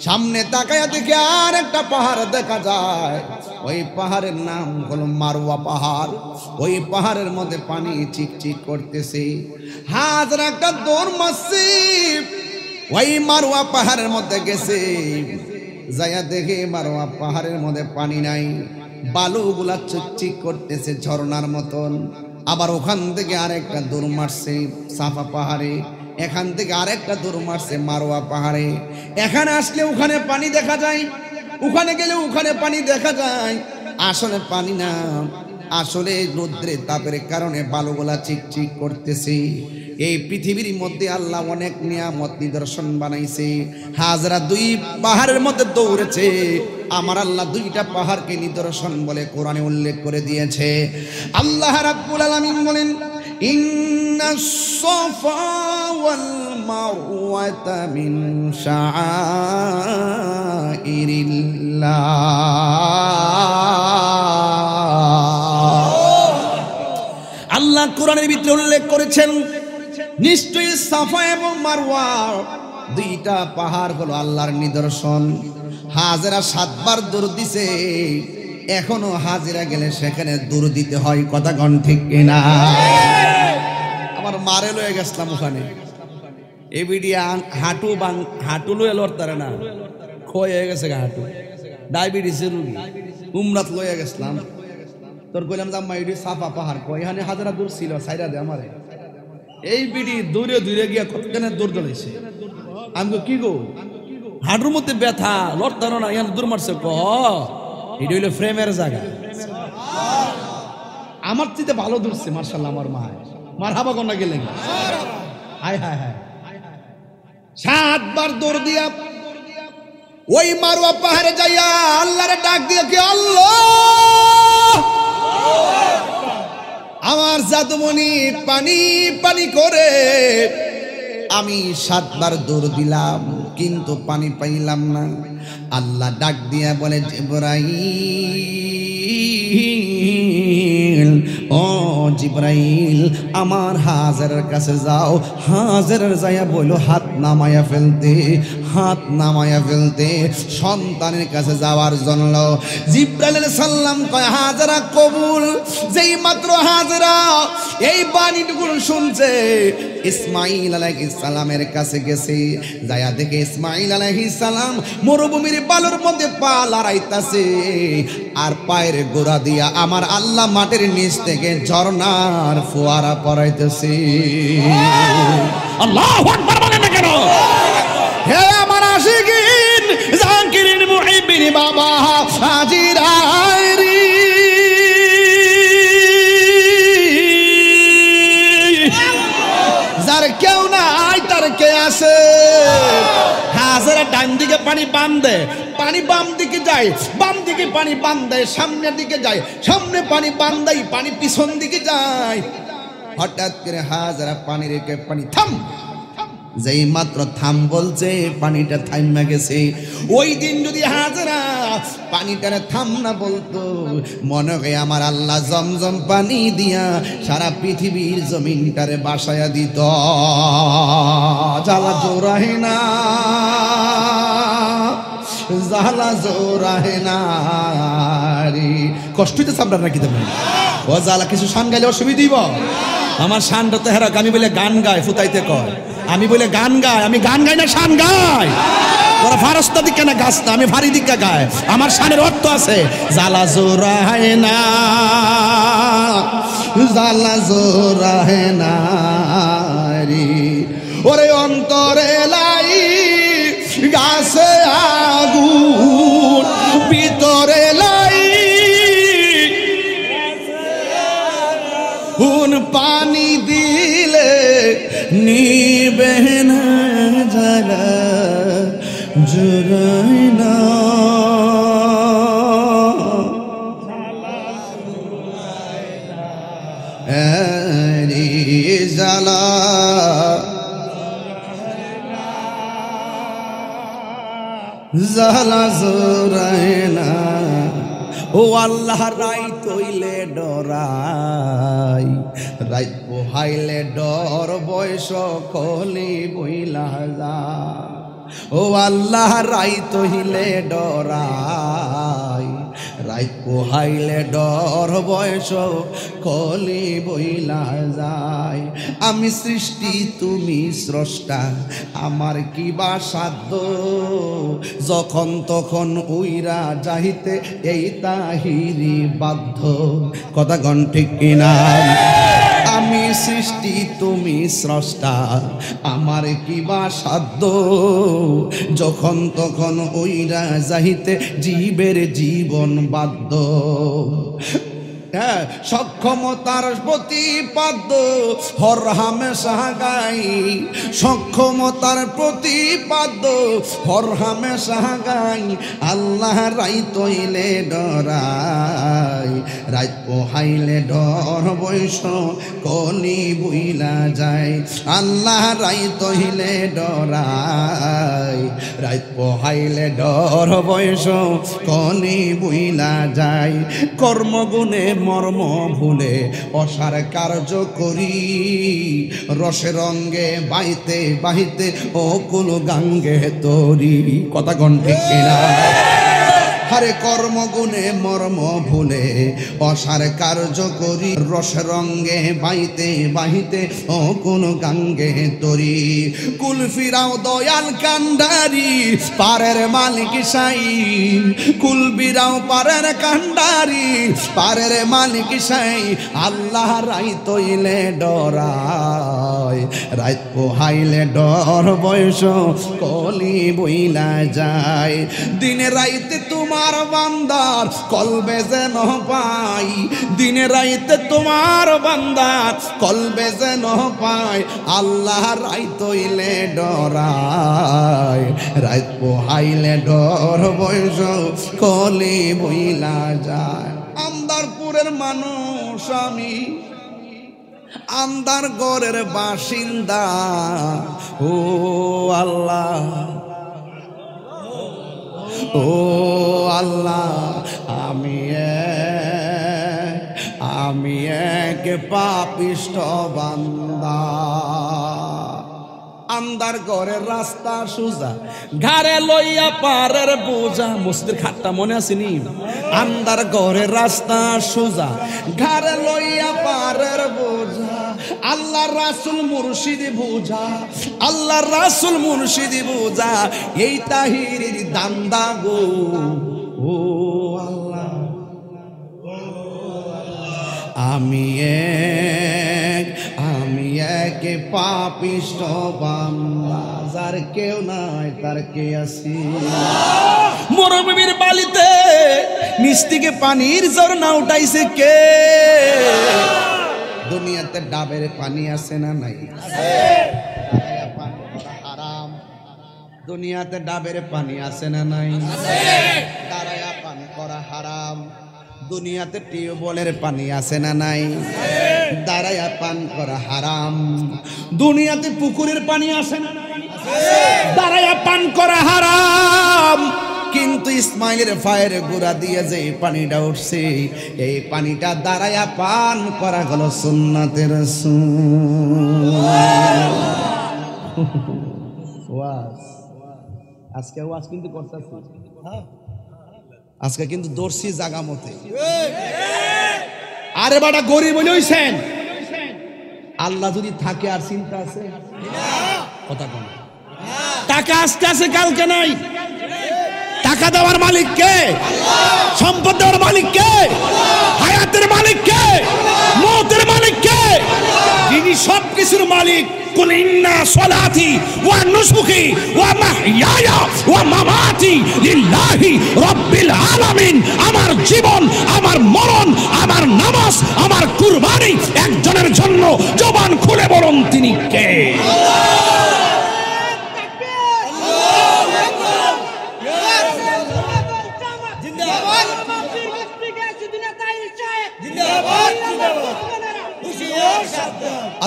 সামনে তাকায়া দেখে আর একটা পাহাড় দেখা যায়। ওই পাহাড়ের নাম হলো মারওয়া পাহাড়। ওই পাহাড়ের মধ্যে পানি চিকচিক করতেছে। হাজেরা একটা দৌড় মারছে, ওই মারওয়া পাহাড়ের মধ্যে গেছে। যাইয়া দেখে মারওয়া পাহাড়ের মধ্যে পানি নাই, বালুগুলা চিকচিক করতেছে ঝর্ণার মতন। আবার ওখান থেকে আরেকটা দৌড় মারছে সাফা পাহাড়ে, এখান থেকে আরেকটা দৌড় মারছে মারওয়া পাহাড়ে। এখানে আসলে ওখানে পানি দেখা যায়, ওখানে গেলে ওখানে পানি দেখা যায়। আসলে পানি না, আসলে রৌদ্রের তাপের কারণে বালুগুলা চিকচিক করতেছে। এই পৃথিবীর মধ্যে আল্লাহ অনেক নিয়ামত নিদর্শন বানাইছে। হাজেরা 2 পাহাড়ের মধ্যে দৌড়েছে। আমার আল্লাহ 2টা পাহাড়কে নিদর্শন বলে কোরআনে উল্লেখ করে দিয়েছে। আল্লাহ রাব্বুল আলামিন বলেন, ইন্নাস সাফা ওয়াল মারওয়াতা মিন শাআইরিল্লাহ। আল্লাহ কোরআনের ভিতরে উল্লেখ করেছেন, নিশ্চয়ই সাফা এবং মারওয়া 2টা পাহাড় হলো আল্লাহর নিদর্শন। হাজেরা 7 বার দৌড় দিছে, এখনো হাজিরা গেলে সেখানে দৌড় দিতে হয়। কথা কোন ঠিক কিনা? আমার মারে লয়ে গেছিলাম ওখানে, এবিডিয়া হাঁটু লয়ে লড়তারে না, ক্ষয় হয়ে গেছে হাঁটু, ডায়াবেটিসের রুগী। উমরাত লয়ে গেছিলাম, তোর কইলাম যে মাইডি সাফা পাহাড় কই, এখানে হাজারা দূর ছিল, সাইরা দে আমারে। এই বিডি দূরে দূরে গিয়া কতখানে দৌড় দৌড়াইছে। আমি কি গো হাঁটুর মধ্যে ব্যথা লড়তারো না ইয়ান দূর মারছে ক এটা হইলো ফ্রেমের জায়গা আমার চিতে ভালো ধরছে মার্শাল্লাহ আমার মা মার হাবা কন্যা গেলেন হায় হায় হায় 7 বার দৌড় দিয়া ওই মারুয়া পাহাড়ে যাইয়া আল্লাহরে ডাক দিয়া কি আল্লাহ আমার জাদুমণি পানি পানি করে আমি 7 বার দৌড় দিলাম কিন্তু পানি পাইলাম না আল্লাহ ডাক দিয়া বলে জিবরাইল ও জিবরাইল আমার হাজারের কাছে যাও হাজারের যাইয়া বলো হাত নামায়া ফেলতে সন্তানের কাছে যাওয়ার জন্য জিবরাইল আলাইহিস সালাম কয় হাজারা কবুল যেই মাত্র হাজারা এই বাণীটুকু শুনছে ইসমাইল আলাইহিস সালামের কাছে গেছে যায়া দেখে ইসমাইল আলাইহিস সালাম মরুভূমির বালুর মধ্যে পা লড়াইতাছে আর পায়ের গোড়া দিয়া আমার আল্লাহ মাটির নিচ থেকে ঝর্ণার ফোয়ারা পড়াইতেছে আল্লাহু আকবার বলেন না কেন হে আমার আশিকিন জাকিরিন মুহিবিন বাবা হাজিরাইরি যার কেউ নাই তার কে আছে হাজারা ডান দিকে পানি বাম দেয় পানি বাম দিকে যায় বাম দিকে পানি বাম দেয় সামনের দিকে যায় সামনে পানি বাম দেয় পানি পিছন দিকে যায় হঠাৎ করে হাজারা পানি রেখে পানি থাম যেই মাত্র থাম বলছে পানিটা থাইমা গেছে ওই দিন যদি হাজারা পানিটারে থাম না বলতো মনে হয় আমার আল্লাহ জমজম পানি দিয়া সারা পৃথিবীর জমিনটারে বাসায়া দিত জ্বালা জোরাহে না জ্বালা জোরাহে না রে কষ্ট হইতেছে আপনার নাকি দেবেন ও জ্বালা কিছু শান গাইলে অসুবিধা দিব আমার শানটা তো হেরাক আমি বলে গান গায় ফুতাইতে কয় আমি বলে গান গাই আমি গান গাই না শান গাই তোরা ফারস্তা দিকে না গাছ না আমি ভারী দিকে গায় আমার শানের অর্থ আছে জ্বালা জোরাহে না জ্বালা জোরাহে না রে ওরে অন্তরে লাই গাছে আগুন ভিতরে লাই হুন পানি দিলে নিবে না জ্বালা জোরায় না জ্বালা জ্বালা জোরায় না ও আল্লাহ রাইত হইলে ডরাই রাইত পোহাইলে ডর বয়স কলি বইলা যা ও আল্লাহ রাইত হইলে ডরাই রাইত পোহাইলে ডর বয়স কলি বইলা যায় আমি সৃষ্টি তুমি স্রষ্টা আমার কি বা সাধ্য যখন তখন উইরা যাইতে এই তাহিরি বাধ্য কথা গণ ঠিক কিনা আমি সৃষ্টি তুমি স্রষ্টা আমার কি বা সাধ্য যখন তখন ওইরা যাইতে জীবের জীবন বাধ্য সক্ষমতার প্রতিপাদ্য হর হামেশা গাই সক্ষমতার প্রতিপাদ্য হর হামেশা গাই আল্লাহ রাইত হইলে ডরাই রাইত পোহাইলে ডর বৈশ কলি বুইলা যায় আল্লাহ রাইত হইলে ডরাই রাইত পোহাইলে ডর বৈশ কলি বুইলা যায় কর্মগুণে মর্ম ভুলে অসার কার্য করি রসে রঙ্গে বাইতে বাহিতে ও কুল গাঙ্গে তরি কথা গণ ঠিক কিনা হারে কর্মগুণে মর্ম ভুলে অসার কার্য করি রস রঙ্গে বাইতে বাহিতে ও কোন গাঙ্গে তরি কুল ফিরাও দয়াল কান্ডারি পারের মালিক সাই কুল বিরাও পারের কান্ডারি পারের মালিক সাই আল্লাহ রাই তৈলে ডরায় রাত পোহাইলে ডর বয়স কলি বইলা যায় দিনে রাইতে তোমার বান্দার কলবে যেন পাই দিনে রাইতে তোমার বান্দার কলবে যেন পাই আল্লাহ রাই তৈলে ডরায় রাত পোহাইলে ডর বয়স কলি বইলা যায় আমদারপুরের মানুষ আমি আন্দার গড়ের বাসিন্দা ও আল্লাহ ও আল্লাহ আমি এক পাপিষ্ঠ বান্দা আন্দার ঘরের রাস্তা সোজা ঘাড়ে লইয়া পারের বোঝা মসজিদের খাটটা মনে আসেনি আন্দার ঘরের রাস্তা সোজা ঘাড়ে লইয়া পারের বোঝা আল্লাহ রাসূল মুর্শিদি বোঝা আল্লাহ রাসূল মুর্শিদি বোঝা এই তাহিরির দান্দা গো ও আল্লাহ আমি এক পাপিষ্ঠ বান্দা যার কেউ নাই তার কে আছি মরুভূমির বালিতে নিচ থেকে পানির ঝর্ণা উঠাইছে কে দুনিয়াতে ডাবের পানি আছে না নাই হারাম দুনিয়াতে ডাবের পানি আছে না নাই দাঁড়ায়া পান করা হারাম দুনিয়াতে টিউবওয়েলের পানি আছে না নাই দাঁড়ায়া পান করা হারাম দুনিয়াতে পুকুরের পানি আছে না নাই দাঁড়ায়া পান করা হারাম কিন্তু ইসমাইলের ফায়ের গুড়া দিয়ে যে পানিটা উঠছে এই পানিটা দাঁড়ায়া পান করা হলো সুন্নাতের ওয়াজ আজকে ওয়াজ কিন্তু করতেছি আজকে কিন্তু দর্শি জাগা মতে আরে বাটা গরিব হইছেন আল্লাহ যদি থাকে আর চিন্তা আছে কথা কোন টাকা আজকে আছে কালকে নাই টাকা দেওয়ার মালিক কে সম্পদ দেওয়ার মালিক কে হায়াতের মালিক কে মওতের মালিক কে যিনি সবকিছুর মালিক কুল ইন্না সলাতি ওয়া নুসুকি ওয়া মাহইয়ায়া ওয়া মামাতি লিল্লাহি রাব্বিল আলামিন আমার জীবন আমার মরণ আমার নামাজ আমার কুরবানি একজনের জন্য জবান খুলে বলুন তিনি কে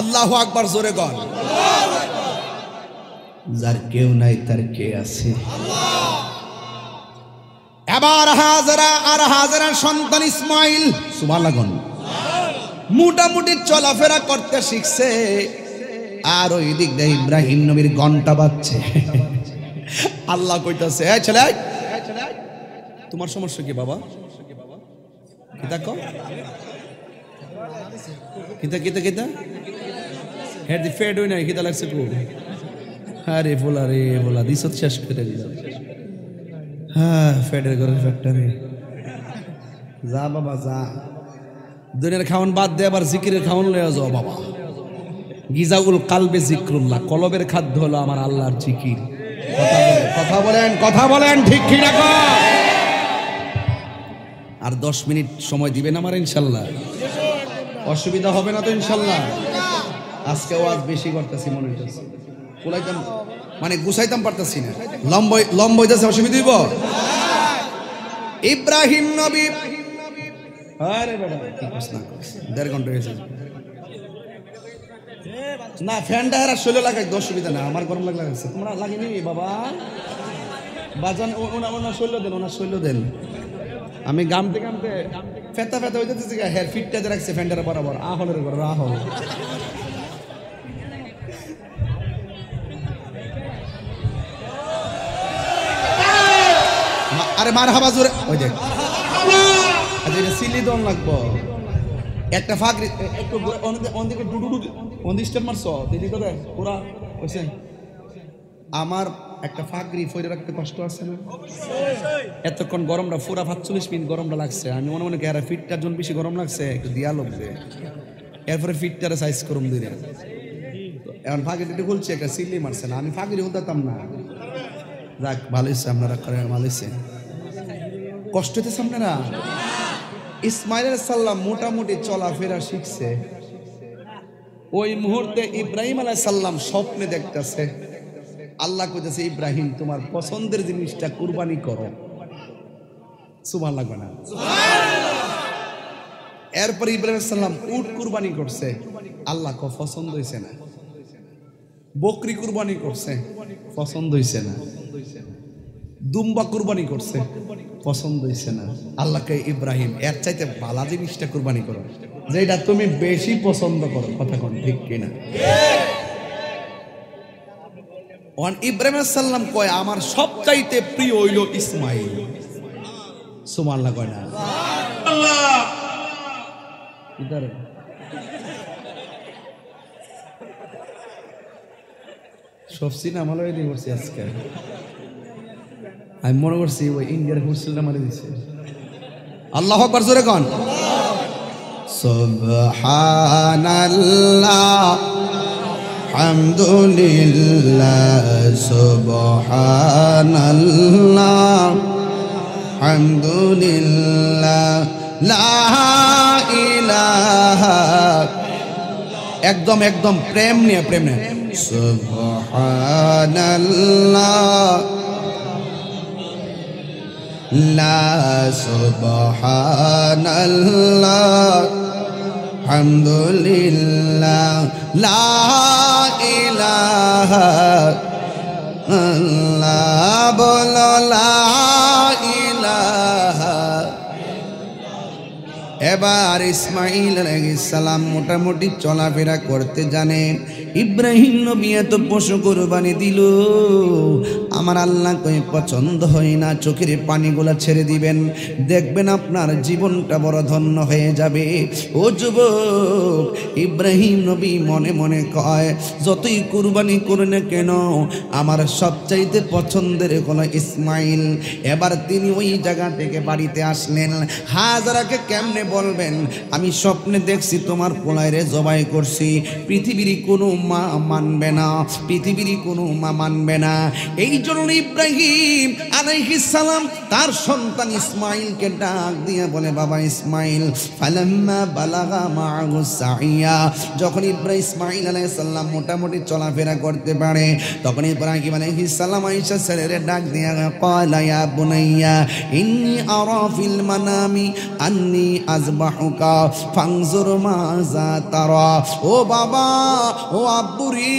আল্লাহু আকবার জোরে গন যার কেউ নাই তার কে আছে এবার হাজরা আর হাজরা সন্তান ইসমাইল সুবহানাল্লাহ গন মোটামুটি চলাফেরা করতে শিখছে আর ওই দিক দিয়ে ইব্রাহিম নবীর ঘন্টা বাজছে আল্লাহ কইতাছে এই ছেলে তোমার সমস্যা কি বাবা কি দেখো কিতা হেড দি ফেড হই না কিতা লাগছে কো আরে বলা দিছ শেষ করে দিল হ্যাঁ ফেডের ঘরের ফ্যাক্টরি যা বাবা যা দুনিয়ার খাওয়ান বাদ দে আবার জিকিরের খাওয়ান লয়ে যাও বাবা গিজাউল কালবে জিক্রুল্লাহ কলবের খাদ্য হলো আমার আল্লাহর জিকির কথা বলেন ঠিক কি না আর 10 মিনিট সময় দিবেন আমার ইনশাআল্লাহ অসুবিধা হবে না তো ইনশাআল্লাহ আজকে ওয়াজ বেশি করতেছি মনে হইতেছে কুলাইতাম মানে গুছাইতাম পারতাছি না লম্ব হইতাছে অসুবিধা হইব ইব্রাহিম নবী আরে বেটা কি প্রশ্ন করছ 1.5 ঘন্টা হয়েছে না ফ্যানটা আর শৈলে লাগাই অসুবিধা না আমার গরম লাগছে তোমরা লাগেনি বাবা বাজান ওনা শৈল দেন আমি গামতে ফেতা হইতেছে হেয়ার ফিটটা রাখছে ফ্যানটার বরাবর আহলের ঘর আহল আরে মার হাবা জোরে ওই দেখ আচ্ছা এটা সিলি দন লাগবো একটা ফাঁকরি একটু অন্দিকে ডুডু অন্দি স্টেপ মারছ দিদি কোথায় পুরা হয়েছে আমার একটা ফাঁকরি ফইরে রাখতে কষ্ট আছে না এতক্ষণ গরমটা পুরা 45 মিনিট গরমটা লাগছে আমি মনে মনে করি ফিটটার জন্য বেশি গরম লাগছে একটু দিয়া লাগবে এরপরে ফিটটারে সাইজ করুম দিলে এখন ফাঁকরিটা খুলছে একটা সিলি মারছে না আমি ফাঁকরি হতাম না যাক ভালো হয়েছে আপনারা করেন ভালো হয়েছে কষ্ট হইতেছে আপনারা ইসমাইল আলাইহিস সালাম মোটামুটি চলাফেরা শিখছে ওই মুহূর্তে ইব্রাহিম আলাইহিস সালাম স্বপ্নে দেখতেছে আল্লাহ কইতেছে ইব্রাহিম তোমার পছন্দের জিনিসটা কুরবানি করো সুবহান লাগবে না এরপর ইব্রাহিম আলাইহিস সালাম উট কুরবানি করছে আল্লাহ কো পছন্দ হইছে না বকরি কুরবানি করছে পছন্দ হইছে না দুম্বা কুরবানি করছে পছন্দ হইছে না আল্লাহকে ইব্রাহিম এর চাইতে ভালো জিনিসটা কুরবানি করো যেটা তুমি বেশি পছন্দ করো কথা কোন ঠিক কিনা ওয়ান ইব্রাহিম আলাইহিস সালাম কয় আমার সবচাইতে প্রিয় হইল ইসমাইল সুবহানাল্লাহ কয় না সুবহানাল্লাহ ইদার সব সিনেমা লয়ে দিয়ে করছি আজকে আমি মনে করছি ওই ইন্ডিয়ার হুসেলটা মারি দিছে আল্লাহু আকবার জোরে কোন সুবহানাল্লাহ হামদুলিল্লাহ সুবহানাল্লাহ হামদুলিল্লাহ লা ইলাহা একদম প্রেম নিয়ে সুবহানাল্লাহ লা সুবহানাল্লাহ হামদুলিল্লাহ লা ইলাহা ইল্লাল্লাহ বলো লা ইলাহা এবার ইসমাইল আলাইহিস সালাম মোটামুটি চলাফেরা করতে জানে ইব্রাহিম নবী এত পশু কুরবানি দিল আমার আল্লাহ কই পছন্দ হয় না চোখের পানিগুলা ছেড়ে দিবেন দেখবেন আপনার জীবনটা বড় ধন্য হয়ে যাবে ও যুবক ইব্রাহিম নবী মনে মনে কয় যতই কুরবানি করে না কেন আমার সবচাইতে পছন্দের হলো ইসমাইল এবার তিনি ওই জায়গা থেকে বাড়িতে আসলেন হাজারাকে কেমনে বলবেন আমি স্বপ্নে দেখছি তোমার পোলাইরে জবাই করছি পৃথিবীর কোনো মা মানবে না পৃথিবীর কোনো মা মানবে না এই জন্য ইব্রাহিম আলাইহিস সালাম তার সন্তান ইসমাইলকে ডাক দিয়ে বলে বাবা ইসমাইল ফালাম্মা বালাগা মাআহু সাইয়া যখন ইসমাইল আলাইহিস সালাম মোটামুটি চলাফেরা করতে পারে তখন ইব্রাহিম আলাইহিস সালাম আয়েশা ছেলেরে ডাক দিয়ে ক্বালা ইয়া বুনাইয়া ইন্নী আরা ফিল মানামি আন্নী আযবাহুকা ফানজুর মাযা তারা ও বাবা ও আব্বুরি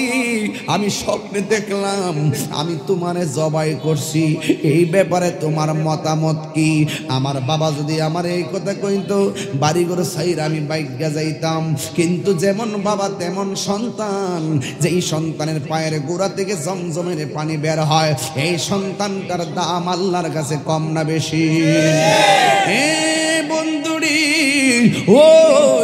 আমি স্বপ্নে দেখলাম আমি তোমারে জবাই করছি এই ব্যাপারে তোমার মতামত কি আমার বাবা যদি আমার এই কথা কইতো বাড়িঘর ছাইরা আমি বাইগা যাইতাম কিন্তু যেমন বাবা তেমন সন্তান যেই সন্তানের পায়ের গোড়া থেকে জমজমের পানি বের হয় এই সন্তানটার দাম আল্লাহর কাছে কম না বেশি এ বন্ধুরি ও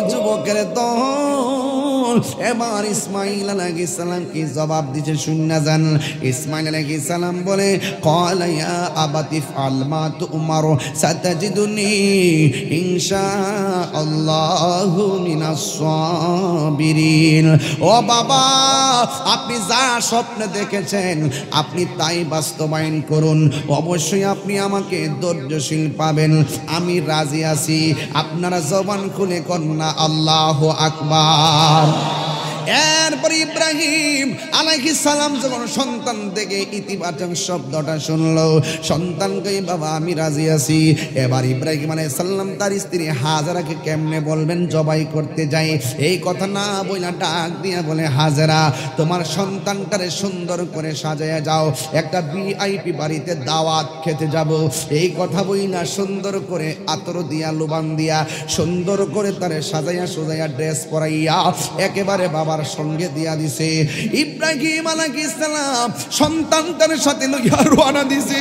যুবকের দল এবার ইসমাইল আলাইহিস সালাম কি জবাব দিতে শুননা জান ইসমাইল আলাইহিস সালাম বলে ক্বালা ইয়া আবাতি ফাল মা তুমার সাতাজিদুনি ইনশাআল্লাহু মিনাস সাবিরিন ও বাবা আপনি যা স্বপ্ন দেখেছেন আপনি তাই বাস্তবায়ন করুন অবশ্যই আপনি আমাকে ধৈর্যশীল পাবেন আমি রাজি আছি আপনারা জবান খুলে কন্যা আল্লাহু আকবার এরপর ইব্রাহিম আলাইহিস সালাম যখন সন্তান থেকে ইতিবাচক শব্দটা শুনলো সন্তানকে বাবা আমি রাজি আছি এবার ইব্রাহিম আলাইহিস সালাম তার স্ত্রী হাজারাকে কেমনে বলবেন জবাই করতে যাই এই কথা না বইলা ডাক দিয়া বলে হাজারা তোমার সন্তানটারে সুন্দর করে সাজায়া যাও একটা ভিআইপি বাড়িতে দাওয়াত খেতে যাব এই কথা বইলা সুন্দর করে আতর দিয়া লুবান দিয়া সুন্দর করে তারে সাজায়া ড্রেস পরাইয়া একেবারে বাবার তার সঙ্গে দিয়া দিছে। ইব্রাহিম আলাইহিস সালাম সন্তানটার সাথে লইয়া রওনা দিছে।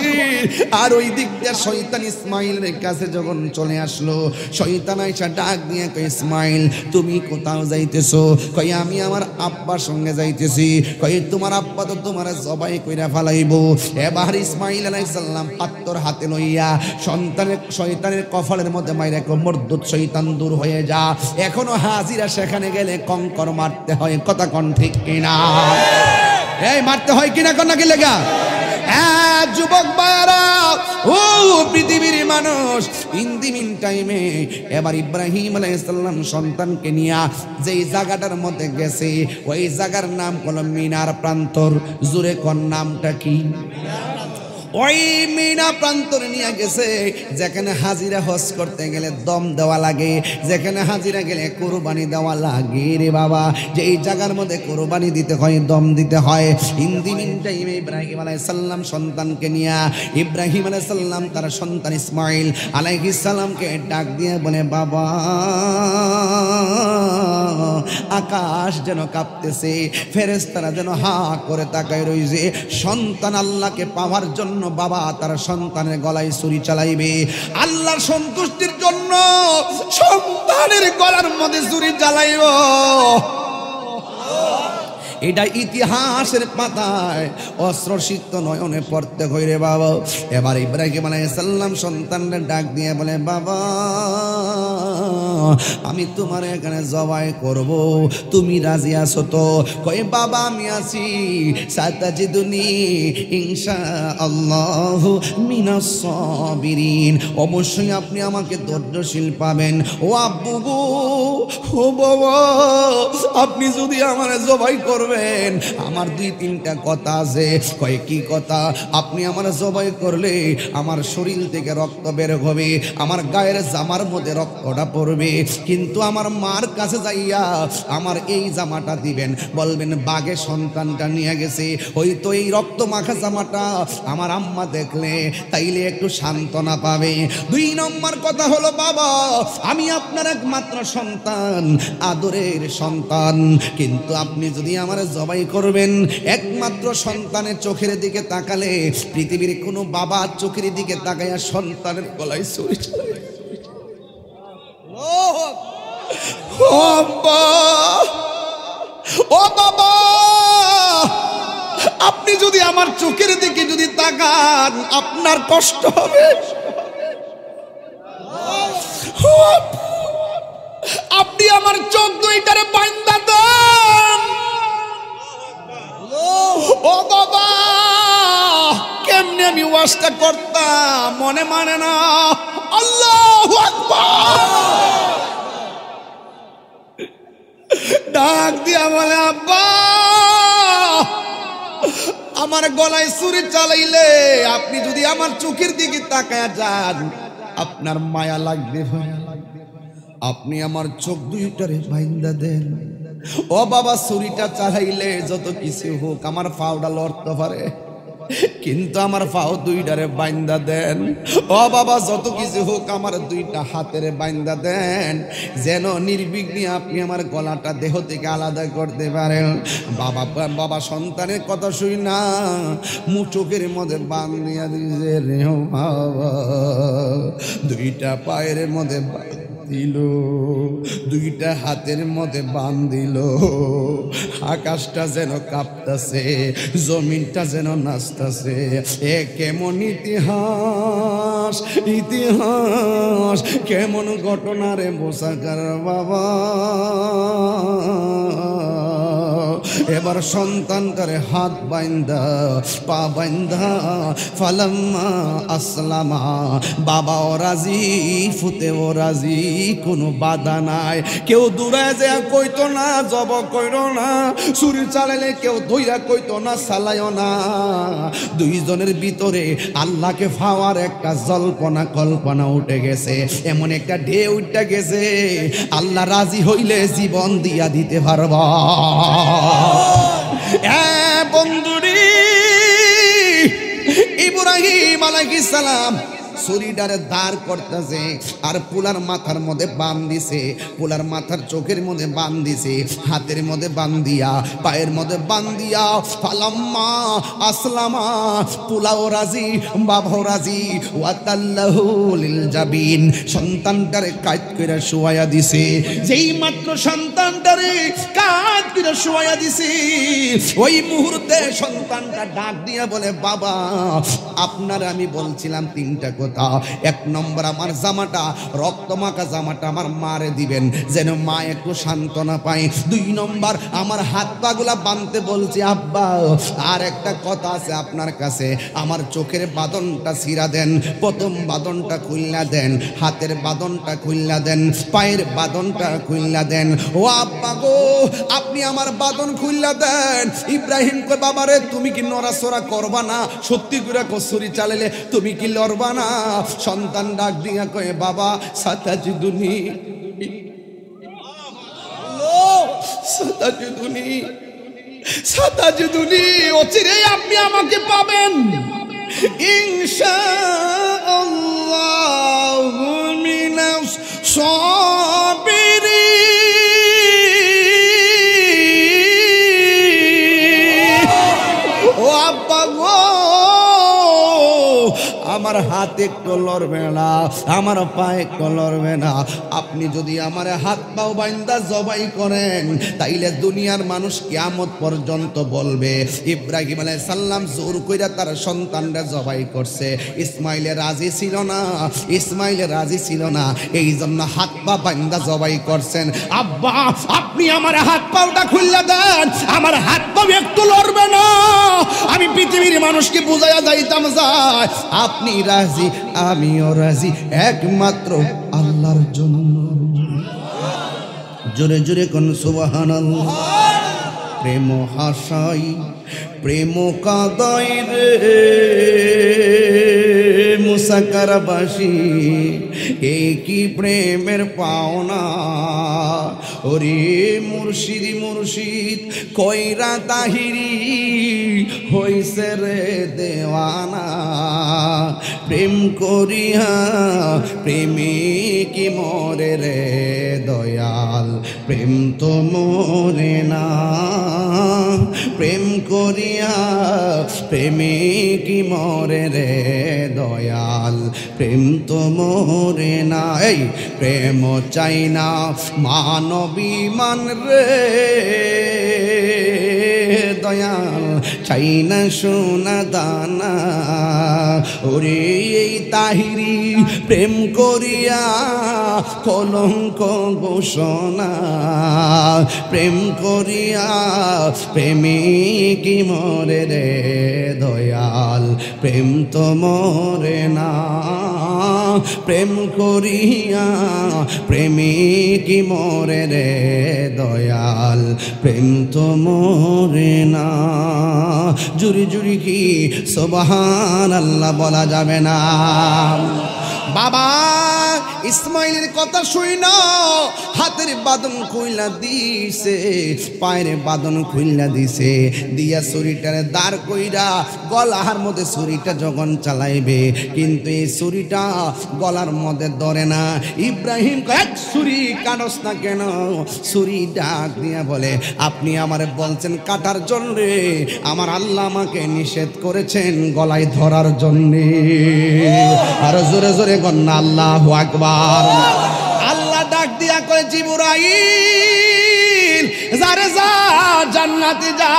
আর ওই দিক দিয়ে শয়তান ইসমাইলের কাছে যখন চলে আসলো, শয়তান আইসা ডাক দিয়ে কয়, ইসমাইল তুমি কোথাও যাইতেছো? কয় আমি আমার আব্বার সঙ্গে যাইতেছি। কয় তোমার আব্বা তো তোমার জবাই কইরা ফালাইবো। এবার ইসমাইল আলাইহিস সালাম পাত্তর হাতে লইয়া সন্তানের শয়তানের কপালের মধ্যে মাইরা কয়, মরদুদ শয়তান দূর হয়ে যা। এখনো হাজিরা সেখানে গেলে কঙ্কর মারতে হয়, কথা কোন ঠিক কিনা? এই মারতে হয় কিনা কোন নাকি লেগা? যুবক বারা, ও পৃথিবীর মানুষ, ইন দি মিন টাইমে এবার ইব্রাহিম আলাইহিস সালাম সন্তানকে নিয়ে যেই জায়গাটার মধ্যে গেছে, ওই জায়গার নাম হলো মিনার প্রান্তর। জুরে কোন নামটা কি? ওই মিনা প্রান্তরে নিয়ে গেছে, যেখানে হাজিরা হজ করতে গেলে দম দেওয়া লাগে, যেখানে হাজিরা গেলে কোরবানি দেওয়া লাগে রে বাবা। যে এই জায়গার মধ্যে কোরবানি দিতে হয়, দম দিতে হয়। হিন্দি মিন টাইমে ইব্রাহিম আলাইহিস সালাম সন্তানকে নিয়ে, ইব্রাহিম আলাইহিস সালাম তার সন্তান ইসমাইল আলাইহিস সালামকে ডাক দিয়ে বলে, বাবা আকাশ যেন কাঁপতেছে, ফেরেশতারা যেন হা করে তাকায় রইছে। সন্তান আল্লাহকে পাওয়ার জন্য বাবা তার সন্তানের গলায় ছুরি চালাইবে। আল্লাহর সন্তুষ্টির জন্য সন্তানের গলার মধ্যে ছুরি চালাইব। এটা ইতিহাসের পাতায় অস্ত্রসিক্ত নয়নে পড়তে হইরে বাবা। এবার ইব্রাহিম আলাইহিস সালাম সন্তানকে ডাক দিয়ে বলে, বাবা আমি তোমার এখানে জবাই করব, তুমি রাজি আছো তো? কই বাবা আমি আছি, সাতাজিদুনি ইনশাআল্লাহ মিনাস সাবিরিন। অবশ্যই আপনি আমাকে ধৈর্যশীল পাবেন। ও আব্বু গো, ও বাবা, আপনি যদি আমার জবাই করবেন, আমার দুই তিনটা কথা আছে। কয় কি কথা? আপনি আমার জবাই করলে আমার শরীর থেকে রক্ত বের হবে, আমার গায়ের জামার মধ্যে রক্তটা পড়বে, কিন্তু আমার মার কাছে যাইয়া আমার এই জামাটা দিবেন, বলবেন বাগে সন্তানটা নিয়ে গেছে, ওই তো এই রক্ত মাখা জামাটা আমার আম্মা দেখলে তাইলে একটু সান্ত্বনা পাবে। দুই নম্বর কথা হলো, বাবা আমি আপনার একমাত্র সন্তান, আদরের সন্তান, কিন্তু আপনি যদি আমার জবাই করবেন, একমাত্র সন্তানের চোখের দিকে তাকালে পৃথিবীর কোনো বাবা চোখের দিকে তাকাইয়া সন্তানের গলায় ছুরি চালায়। ও বাবা, আপনি যদি আমার চোখের দিকে যদি তাকান, আপনার কষ্ট হবে। আপনি আমার চোখ দুইটারে বাঁধা দেন। ও বাবা, কেমনে আমি ওয়াজটা করতাম মনে মানে না। আল্লাহু আকবার। ডাক দিয়া বলে, আব্বা আমার গলায় ছুরি চালাইলে আপনি যদি আমার চোখের দিকে তাকায় যান, আপনার মায়া লাগবে, আপনি আমার চোখ দুইটারে বাইন্ধা দেন। ও বাবা, ছুরিটা চালাইলে যত কিছু হোক আমার পাওটা লড়তে পারে, কিন্তু আমার পাও দুইটারে বাইন্ধা দেন। ও বাবা, যত কিছু হোক আমার দুইটা হাতের বাইন্ধা দেন, যেন নির্বিঘ্নে আপনি আমার গলাটা দেহ থেকে আলাদা করতে পারেন। বাবা বাবা সন্তানের কথা শুই না চোখের মধ্যে বান্ধিয়া দিছে রে বাবা, দুইটা পায়ের মধ্যে দিল, দুইটা হাতের মধ্যে বান্ধিল। আকাশটা যেন কাঁপতাছে, জমিনটা যেন নাচতাছে। এ কেমন ইতিহাস, ইতিহাস কেমন ঘটনা রে বোঝাকার বাবা। এবার সন্তানটারে হাত বাইন্দা পা বাইন্দা ফালাম্মা আসলামা, বাবাও রাজি ফুতেও রাজি, কোনো বাধা নাই। কেউ দূরে যায় কইতো না জব কইরো না, ছুরি চালাইলে কেউ ধইরা কইতো না চালাইও না। দুইজনের ভিতরে আল্লাহকে পাওয়ার একটা জল্পনা কল্পনা উঠে গেছে, এমন একটা ঢেউ উঠে গেছে, আল্লাহ রাজি হইলে জীবন দিয়া দিতে পারবা। বন্ধুরি, ইব্রাহিম আলাইহিস সালাম ছুরিটারে দাঁড় করতেছে আর পোলার মাথার মধ্যে বান দিছে, পোলার মাথার চোখের মধ্যে বান দিছে, হাতের মধ্যে বান দিয়া, পায়ের মধ্যে বান দিয়া, ফালাম্মা আসলামা, পোলাও রাজি, বাবাও রাজি, ওয়াতাল্লাহু লিল জাবিন, সন্তানটারে কাট করে শুয়াইয়া দিছে। যেই মাত্র সন্তানটারে কাট করে শুয়াইয়া দিছে, ওই মুহূর্তে সন্তানটা ডাক দিয়া বলে, বাবা আপনার আমি বলছিলাম তিনটা কথা। এক নম্বর, আমার জামাটা রক্তমাখা জামাটা আমার মারে দিবেন যেন মা একটু সান্ত্বনা পায়। দুই নম্বর, আমার হাত পাগুলা বাঁধতে বলছি আব্বা। আর একটা কথা আছে আপনার কাছে, আমার চোখের বাঁধনটা ছিঁড়া দেন, প্রথম বাঁধনটা খুললা দেন, হাতের বাঁধনটা খুললা দেন, পায়ের বাঁধনটা খুললা দেন। ও আব্বা গো, আপনি আমার বাঁধন খুললা দেন। ইব্রাহিম কয়, বাবারে তুমি কি নড়াচড়া করবা না? সত্যি করে কসুরি চালালে তুমি কি লড়বা না? সন্তান ডাক দিয়া কয়ে, বাবা সাতাজিদুনি, সাতাজিদুনি, সাতাজিদুনি, অচিরেই আপনি আমাকে পাবেন ইনশাআল্লাহু মিনাস সাবিরিন। ও আব্বা গো, আমার হাত একটু লড়বে না, আমার পা একটু লড়বে না। আপনি যদি আমার হাত পাও বাইন্দা জবাই করেন, তাইলে দুনিয়ার মানুষ কিয়ামত পর্যন্ত বলবে ইব্রাহিম আলাইহিস সালাম জোর কইরা তার সন্তানরা জবাই করছে। ইসমাইলে রাজি ছিল না, ইসমাইলে রাজি ছিল না, এই জন্য হাত পা বাইন্দা জবাই করছেন। আব্বা আপনি আমার হাত পাওটা খুললা দেন, আমার হাত পা একটু লড়বে না। আমি পৃথিবীর মানুষকে বুঝাইয়া যাইতাম যায় আপনি রাজি, আমিও রাজি, একমাত্র আল্লাহর জন্য। জোরে জোরে কোন সুবহানাল্লাহ। প্রেম হাসাই প্রেম কাদাই রে মুসাকারবাসী, এই কি প্রেমের পাওনা। ওরে মুর্শিদ মুর্শিদ কইরা তাহিরি হইছে রে দেওয়ানা। প্রেম করিয়া প্রেমিক মরে রে দয়াল, প্রেম তো মরে না। প্রেম করিয়া প্রেমিক মরে রে দয়াল, প্রেম তো মরে না। এই প্রেম চাই না মানবী মান রে দয়াল, চাই না সোনা দানা। ওরে এই তাহিরি প্রেম করিয়া কলঙ্ক ঘোষণা, প্রেম করিয়া প্রেমিক মরে রে দয়াল, প্রেম তো মরে না। প্রেম করিয়া প্রেমিক মরে রে দয়াল, প্রেম তো মরে না। জুরি জুরি কি সুবহানাল্লাহ বলা যাবে না? বাবা ইসমাইলের কথা শুই না, হাতের বাঁধন খুইলা দিছে, পায়ের বাঁধন খুইলা দিছে, দিয়া ছুরিটারে দাঁড় কইরা গলার মধ্যে ছুরিটা যখন চালাইবে, কিন্তু এই ছুরিটা গলার মধ্যে ধরে না। ইব্রাহিম কয়, ছুরি কাটস না কেন? ছুরি ডাক দিয়া বলে, আপনি আমার বলছেন কাটার জন্য, আমার আল্লাহ আমাকে নিষেধ করেছেন গলায় ধরার জন্যে। আর জোরে জোরে গন্না আল্লাহু আকবার। আল্লাহ ডাক দিয়া কয়, জিবরাইল যারে যা জান্নাতে যা,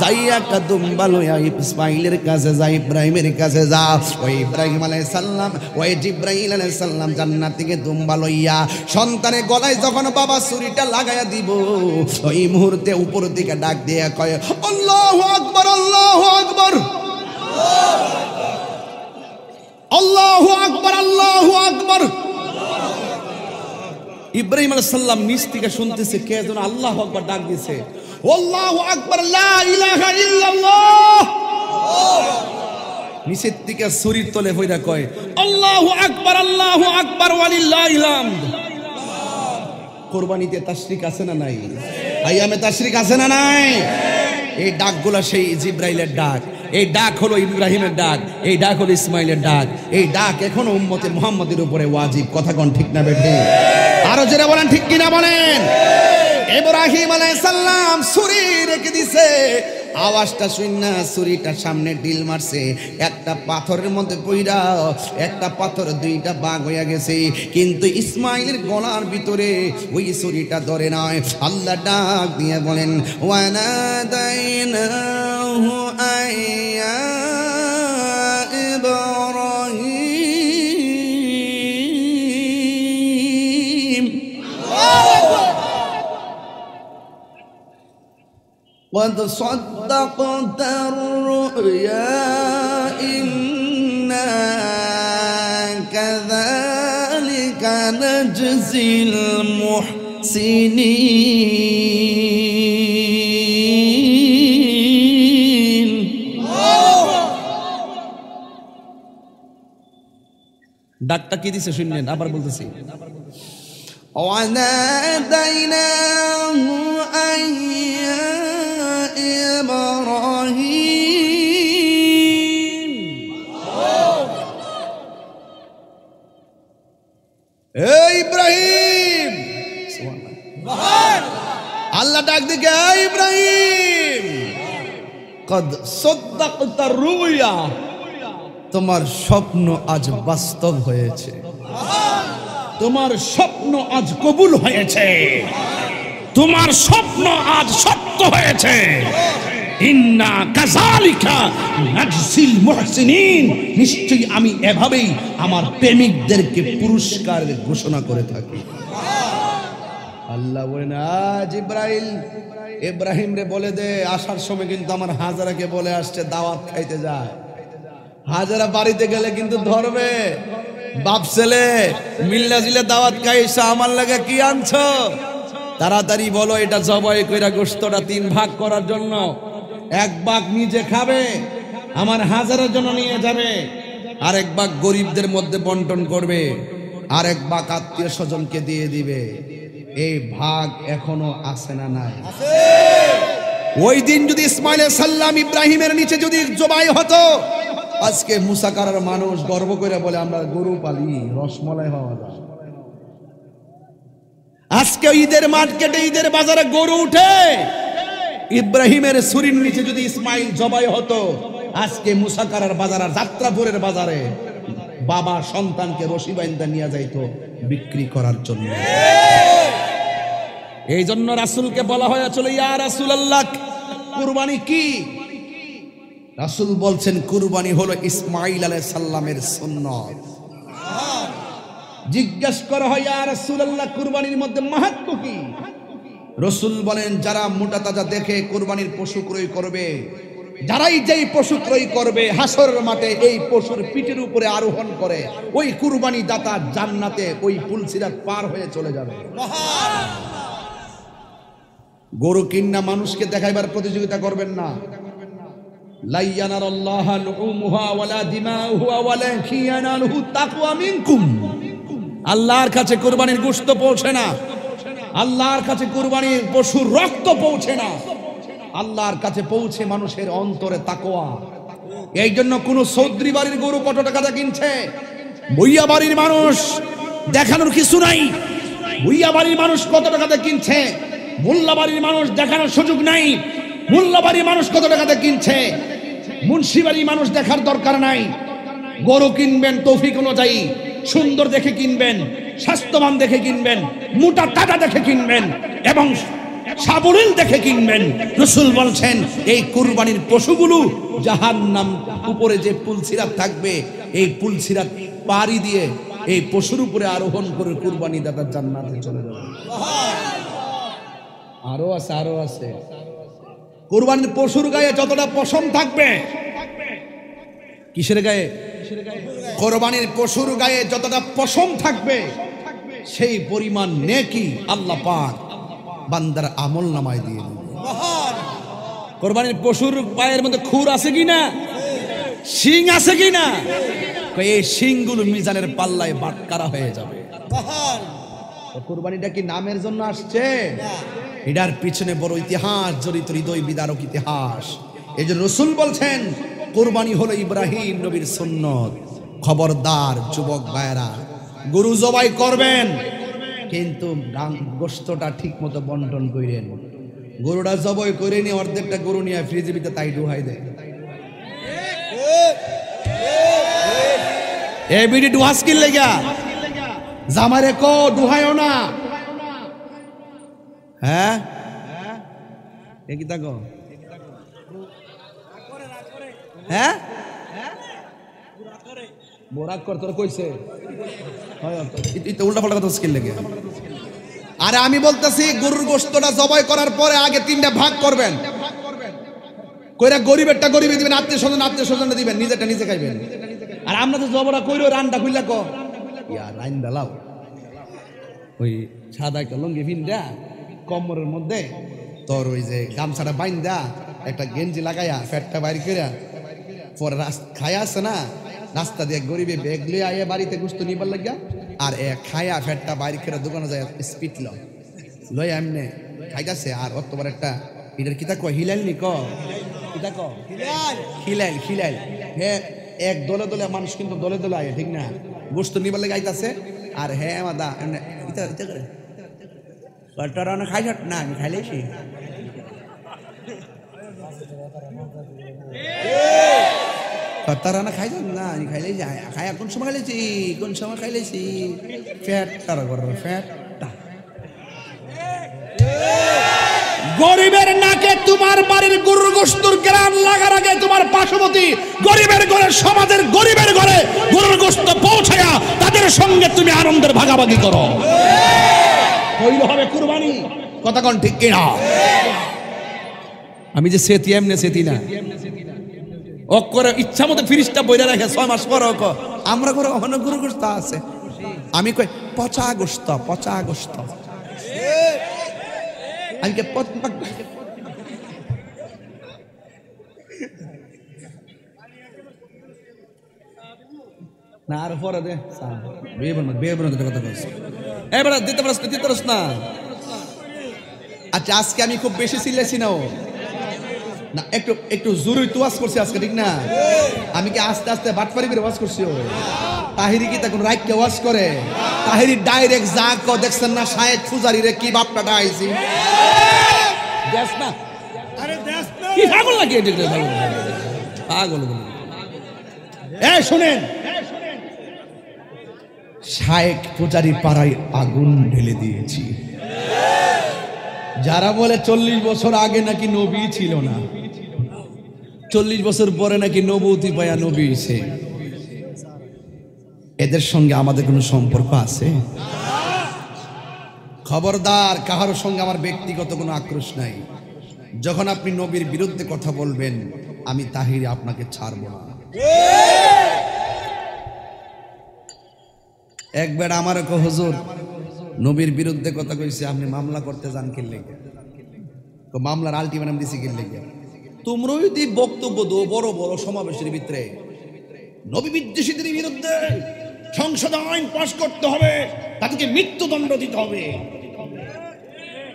যাইয়া একটা দুম্বা লইয়া ইসমাইলের কাছে যা, ইব্রাহিমের কাছে যা। ওই ইব্রাহিম আলাইহিস সালাম, ওই জিবরাইল আলাইহিস সালাম জান্নাত থেকে দুম্বা লইয়া সন্তানের গলায় যখন বাবা ছুরিটা লাগাইয়া দিব, ওই মুহূর্তে উপর দিকে ডাক দিয়া কয়, আল্লাহু আকবার, আল্লাহু আকবার, আল্লাহু আকবার, আল্লাহু আকবার। ইব্রাহিম আলাইহিস সালাম নিচ থেকে শুনতেছে কে যেন আল্লাহু আকবার ডাক দিয়েছে। আল্লাহু আকবার, লা ইলাহা ইল্লাল্লাহ। নিচের থেকে ছুরির তলে হইরা কয়, আল্লাহু আকবার, আল্লাহু আকবার, ওয়ালিল্লাহিল হামদ। কুরবানিতে তাশরিক আছে না নাই? আইয়ামে তাশরিক আছে না নাই? এই ডাকগুলা সেই জিবরাইলের ডাক। এই ডাক হলো ইব্রাহিমের ডাক, এই ডাক হলো ইসমাইলের ডাক, এই ডাক এখনো উম্মতে মুহাম্মাদের উপরে ওয়াজিব। কথা কোন ঠিক না বেঠে? আরো জোরে বলেন ঠিক কিনা বলেন। ইব্রাহিম আলাইহিস সালাম ছুরি রেখে দিছে, আওয়াজটা শুননা ছুরিটা সামনে ডিল মারছে, একটা পাথরের মধ্যে পইরা একটা পাথর দুইটা ভাগ হইয়া গেছে, কিন্তু ইসমাইলের গলার ভিতরে ওই ছুরিটা ধরে নয়। আল্লাহ ডাক দিয়ে বলেন ওয়ানাদাইনাহু আইয়া ইব্রাহিম قد صدقت الرؤيا إنا كذلك نجزي المحسنين ডাকটা কি দিছে শুনলেন? আবার বলতেছি وناديناه أن يا إبراهيم ইব্রাহিম আল্লাহ ডাক দিকে ইব্রাহিম কদ সাদ্দাকতা রুয়া, তোমার স্বপ্ন আজ বাস্তব হয়েছে, তোমার স্বপ্ন আজ কবুল হয়েছে, তোমার স্বপ্ন আজ সত্য হয়েছে। ইন্না কাযালিকা নাজজিল মুহসিনিন, নিশ্চয়ই আমি এভাবেই আমার প্রেমিকদেরকে পুরস্কার ঘোষণা করে থাকি। আল্লাহ বলেন আজ ইব্রাহিম রে বলে দে, আসার সময় কিন্তু আমার হাজারাকে বলে আসছে দাওয়াত খাইতে যায়। হাজারা বাড়িতে গেলে কিন্তু ধরবে, বাপ ছেলে মিল্লা জিলে দাওয়াত খাইছে, আমার লাগে কি আনছো? তাড়াতাড়ি বলো এটা জবাই কইরা গোশতটা 3 ভাগ করার জন্য, 1 ভাগ নিজে খাবে, আমার হাজারের জন্য নিয়ে যাবে, আর 1 ভাগ গরিবদের মধ্যে বন্টন করবে, আর 1 ভাগ আত্মীয় স্বজনকে দিয়ে দিবে। এই ভাগ এখনো আছে না নাই? ওই দিন যদি ইসমাইল আলাইহিস সালাম ইব্রাহিমের নিচে যদি জবাই হতো, আজকে মুসাকারার মানুষ গর্ব করে বলে আমরা গরু পালি, রসমলাই হওয়া যায়। আজকে ঈদের মার্কেটে ঈদের বাজারে গরু উঠে, ইব্রাহিমের ছুরির নিচে যদি ইসমাইল জবাই হতো, আজকে মুসাকারার বাজার আর যাত্রাপুরের বাজারে বাবা সন্তানকে রশি বাইন্ধা নিয়ে যাইতো বিক্রি করার জন্য। এই জন্য রাসূলকে বলা হয়েছিল ইয়া রাসূলুল্লাহ, কুরবানি কি? রাসূল বলছেন কুরবানি হলো ইসমাইল আলাইহিস সালামের সুন্নাত। জিজ্ঞেস করা হয় ইয়া রাসূলুল্লাহ, কুরবানির মধ্যে মাহাত্ম্য কি? রাসূল বলেন যারা মোটা তাজা দেখে কুরবানির পশু ক্রয় করবে, যারাই যেই পশু ক্রয় করবে হাসরের মাঠে এই পশুর পিঠের উপরে আরোহণ করে, ওই কুরবানি দাতা জান্নাতে ওই পুলসিরাত পার হয়ে চলে যাবে। গরু কিন্না মানুষকে দেখাইবার প্রতিযোগিতা করবেন না। লা ইয়ানারাল্লাহু লুহুমুহা ওয়ালা দিমাউহা ওয়ালাকিন ইয়ানালুহু তাকওয়া মিনকুম। আল্লাহর কাছে কুরবানির গোশত পৌঁছে না, আল্লাহর কাছে কুরবানির পশুর রক্ত পৌঁছে না, আল্লাহর কাছে পৌঁছে মানুষের অন্তরে তাকওয়া। এই জন্য কোন চৌধুরী বাড়ির গরু কত টাকা কিনছে, ভুইয়া বাড়ির মানুষ দেখানোর কিছু নাই। ভুইয়া বাড়ির মানুষ কত টাকাতে কিনছে, মোল্লা বাড়ির মানুষ দেখানোর সুযোগ নাই। মোল্লা বাড়ির মানুষ কত টাকাতে কিনছে, মুন্সি বাড়ির মানুষ দেখার দরকার নাই। গরু কিনবেন তৌফিক অনুযায়ী, সুন্দর দেখে কিনবেন, স্বাস্থ্যবান দেখে কিনবেন, মোটা তাজা দেখে কিনবেন এবং সাবলীল দেখে কিনবেন। রাসূল বলছেন এই কুরবানির পশুগুলো জাহান্নাম উপরে যে পুলসিরাত থাকবে, এই পুলসিরাত পাড়ি দিয়ে এই পশুর উপরে আরোহণ করে কুরবানি দাতা জান্নাতে চলে যাবে। আরো আছে, আরো আছে। কুরবানির পশুর গায়ে যতটা পশম থাকবে, কিসের গায়ে? কুরবানির পশুর গায়ে যতটা পশম থাকবে, সেই পরিমাণ নেকি আল্লাহ পাক বান্দার আমল নামায় দিয়ে দিবে। কুরবানির পশুর পায়ের মধ্যে খুর আছে কিনা, শিং আছে কিনা, এই শিংগুলো মিজানের পাল্লায় বাটকারা হয়ে যাবে। কুরবানিটা কি নামের জন্য আসছে? এটার পিছনে বড় ইতিহাস জড়িত, হৃদয় বিদারক ইতিহাস। এই যে রাসূল বলছেন কোরবানি হলো ইব্রাহিম নবীর সুন্নত। খবরদার যুবক ভাইরা, গরু জবাই করবেন কিন্তু গোশতটা ঠিক মতো বন্টন করেন। গরুটা জবাই করে নিয়ে অর্ধেকটা গরু নিয়ে ফ্রিজের ভিতরে তাই ডুহাই দেয়। এই বিডি ডুহাস কি লেগা জামারে কো ডুহাইও না। হ্যাঁ কি তাকো হ্যাঁ বোরাক কর তোর কইছে উল্টা পাল্টা কথা স্কিল লেগে। আরে আমি বলতেছি গরুর গোশতটা জবাই করার পরে আগে 3টা ভাগ করবেন, কইরা গরিবেরটা গরিবে দিবেন, আত্মীয় স্বজন দিবেন, নিজেরটা নিজে খাইবেন। আর আমরা তো জবরা কইরো রান্না কইলা কো ইয়া রাইন দালাও ওই সাদা একটা লুঙ্গি ভিন্দা কোমরের মধ্যে তোর ওই যে গামছাটা বাইন্দা একটা গেঞ্জি লাগাইয়া ফ্যাটটা বাইর কইরা পরে খায়া আছে না রাস্তা দিয়ে গরিবে ব্যাগ লিয়ে আইয়া বাড়িতে গুস্ত নিবার লাগিয়া আর খায়া ফ্যাটটা বাইর করে দোকানে যায় স্পিড লই এমনে খাইতাছে। আর অতবার একটা এটার কিতা কয় হিলাইল নি ক কিতা ক খিলাইল হ্যাঁ এক দলে দলে মানুষ কিন্তু দলে দলে আয় ঠিক না গোস্ত নিবার লাগে আইতাছে। আর হ্যাঁ মাদা ইতা ইতা করে কটারানো খাই না আমি খাইলেছি কটারানা খাই না আমি খাইলেছি খাই কোন সময় খাইলেছি ফ্যাট তারা করে ফ্যাটটা গরিবের নাকে তোমার বাড়ির গরুর গোশতর গ্রাম লাগার আগে তোমার পার্শ্ববর্তী গরিবের ঘরে সমাজের গরিবের ঘরে গরুর গোশত পৌঁছায়া তাদের সঙ্গে তুমি আনন্দের ভাগাভাগি করো, হইল হবে কুরবানি। কথা কোন ঠিক কিনা? আমি যে সেতি এমনি সেতি না ও করে ইচ্ছা মতো ফ্রিজটা বইরা রাখে 6 মাস পর আমরা ঘরে অনেক গরুর গোশত আছে। আমি কই পচা গোশত আমি না আর পরে দে কথা বলছি এবার দিতে পারস না। আচ্ছা আজকে আমি খুব বেশি চিল্লাইছি না না একটু জরুরি তো ওয়াজ করছি আজকে ঠিক না? আমি কি আস্তে আস্তে বাটপারি করে ওয়াজ করছি? তাহিরি কি তখন রাইট কে ওয়াজ করে? তাহিরি ডাইরেক্ট যা ক দেখছেন না শায়েখ ফুজারি রে কি বাপটা ডাইছি দেশ না। আরে দেশ না কি পাগল নাকি এটা পাগল এই শুনেন শায়েখ ফুজারি পাড়ায় আগুন ঢেলে দিয়েছি। যারা বলে 40 বছর আগে নাকি নবী ছিল না, 40 বছর পরে নাকি নবুতি পায়া নবী হইছে, এদের সঙ্গে আমাদের কোনো সম্পর্ক আছে? খবরদার, কাহার সঙ্গে আমার ব্যক্তিগত কোনো আক্রোশ নাই। যখন আপনি নবীর বিরুদ্ধে কথা বলবেন আমি তাহিরি আপনাকে ছাড়ব না। একবার আমার কো হুজুর নবীর বিরুদ্ধে কথা কইছে, আপনি মামলা করতে যান কি লেগে? তো মামলার আলটিমেটাম দিছি কি লেগে? তোমরা যদি বক্তব্য দো বড় বড় সমাবেশের ভিতরে নবী বিদ্বেষীদের বিরুদ্ধে সংসদ আইন পাস করতে হবে, তাদেরকে মৃত্যুদণ্ড দিতে হবে,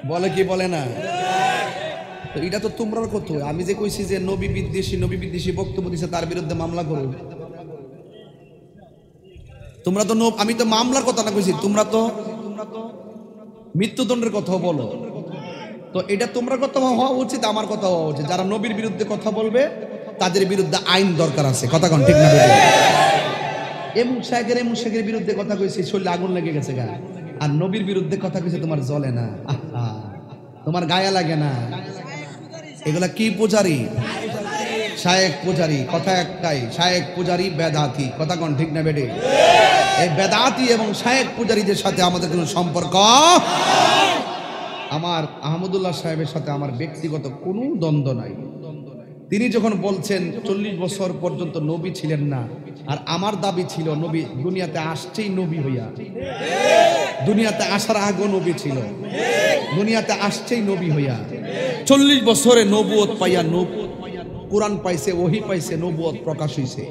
বলে কি বলে না? তো এটা তো তোমরা কত, আমি যে কইছি যে নবী বিদ্বেষী বক্তব্য দিছে তার বিরুদ্ধে মামলা করো, তোমরা তো আমি তো মামলার কথা না কইছি, তোমরা তো মৃত্যুদণ্ডের কথা বলো। তো এটা তোমরা কথা হওয়া উচিত, আমার কথা হওয়া উচিত। যারা নবীর বিরুদ্ধে কথা বলবে তাদের বিরুদ্ধে আইন দরকার আছে। কথা কোন ঠিক না? এমন শেখের বিরুদ্ধে কথা কইছি, শরীরে আগুন লেগে গেছে গা, আর নবীর বিরুদ্ধে কথা কইছে তোমার জ্বলে না, তোমার গায়ে লাগে না। এগুলা কি পূজারি? শায়েখ পূজারি। কথা একটাই, শায়েখ পূজারি বেদাতি। কথা কোন ঠিক না বেডে? এই বেদাতি এবং শায়েখ পূজারীদের সাথে আমাদের কোনো সম্পর্ক। আমার আহমদুল্লাহ সাহেবের সাথে আমার ব্যক্তিগত কোনো দ্বন্দ্ব নাই। তিনি যখন বলছেন 40 বছর পর্যন্ত নবী ছিলেন না, আর আমার দাবি ছিল নবী দুনিয়াতে আসছেই নবী হইয়া, দুনিয়াতে আসার আগেও নবী ছিল, দুনিয়াতে আসছেই নবী হইয়া, 40 বছরে নবুয়ত পাইয়া কোরআন পাইছে, ওহী পাইছে, নবুয়ত প্রকাশ হইছে।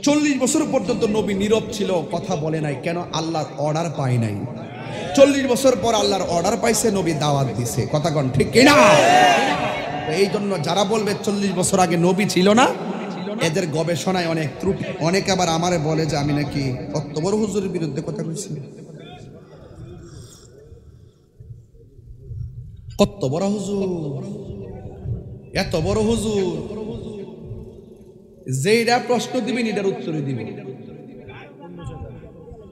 40 বছর পর্যন্ত নবী নীরব ছিল, কথা বলে নাই। কেন? আল্লাহর অর্ডার পাই নাই। 40 বছর পর আল্লাহর অর্ডার পাইছে, নবী দাওয়াত দিছে। কথা কোন ঠিক কিনা? এই জন্য যারা বলবে 40 বছর আগে নবী ছিল না, এদের গবেষণায় অনেক ত্রুটি। অনেকে আবার আমারে বলে যে আমি নাকি কত বড় হুজুরের বিরুদ্ধে কথা কইছি। কত বড় হুজুর, এত বড় হুজুর, যেটা প্রশ্ন দিবেন এটার উত্তরে দিবেন,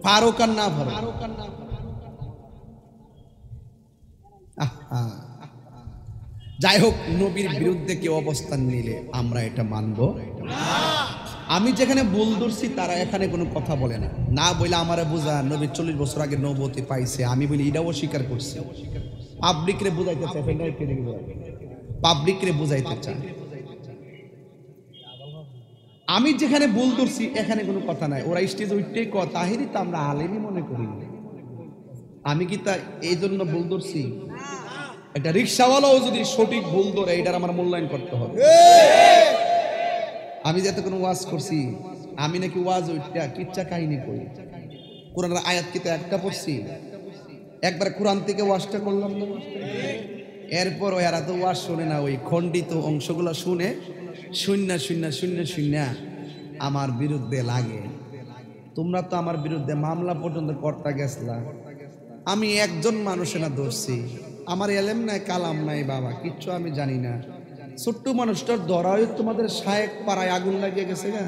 ফারুক আর না ফারুক। যাই হোক, নবীর বিরুদ্ধে কেউ অবস্থান নিলে আমরা এটা মানব। আমি যেখানে ভুল ধরছি তারা এখানে কোনো কথা বলে না, না বলে আমারে বোঝা নবী 40 বছর আগে নবুয়ত পাইছে, আমি বলি এটাও অস্বীকার করছি। পাবলিকরে বুঝাইতে চাই, পাবলিকরে বুঝাইতে চাই। আমি যেখানে ভুল ধরছি এখানে কোনো কথা নাই, ওরা স্টেজ উঠতেই কথা তাহিরি তো আমরা আলেমই মনে করি। আমি কি তা এই জন্য ভুল ধরছি? একটা রিক্সাওয়ালাও যদি সঠিক ভুল ধরে এটার আমার মূল্যায়ন করতে হবে। আমি যাতে কোনো ওয়াজ করছি, আমি নাকি ওয়াজ ওইটা কিচ্ছা কাহিনী করি, কোরআনের আয়াত কিতা একটা পড়ছি, একবার কোরআন থেকে ওয়াজটা করলাম না, এরপর এরা তো ওয়াজ শুনে না, ওই খণ্ডিত অংশগুলো শুনে শূন্য আমার বিরুদ্ধে লাগে। তোমরা তো আমার বিরুদ্ধে মামলা পর্যন্ত করতে গেছলা, আমি একজন মানুষের না ধরছি, আমার এলেম নাই কালাম নাই বাবা, কিচ্ছু আমি জানি না। ছোট্ট মানুষটার ধরাই তোমাদের শায়েক পাড়ায় আগুন লাগিয়ে গেছে গা।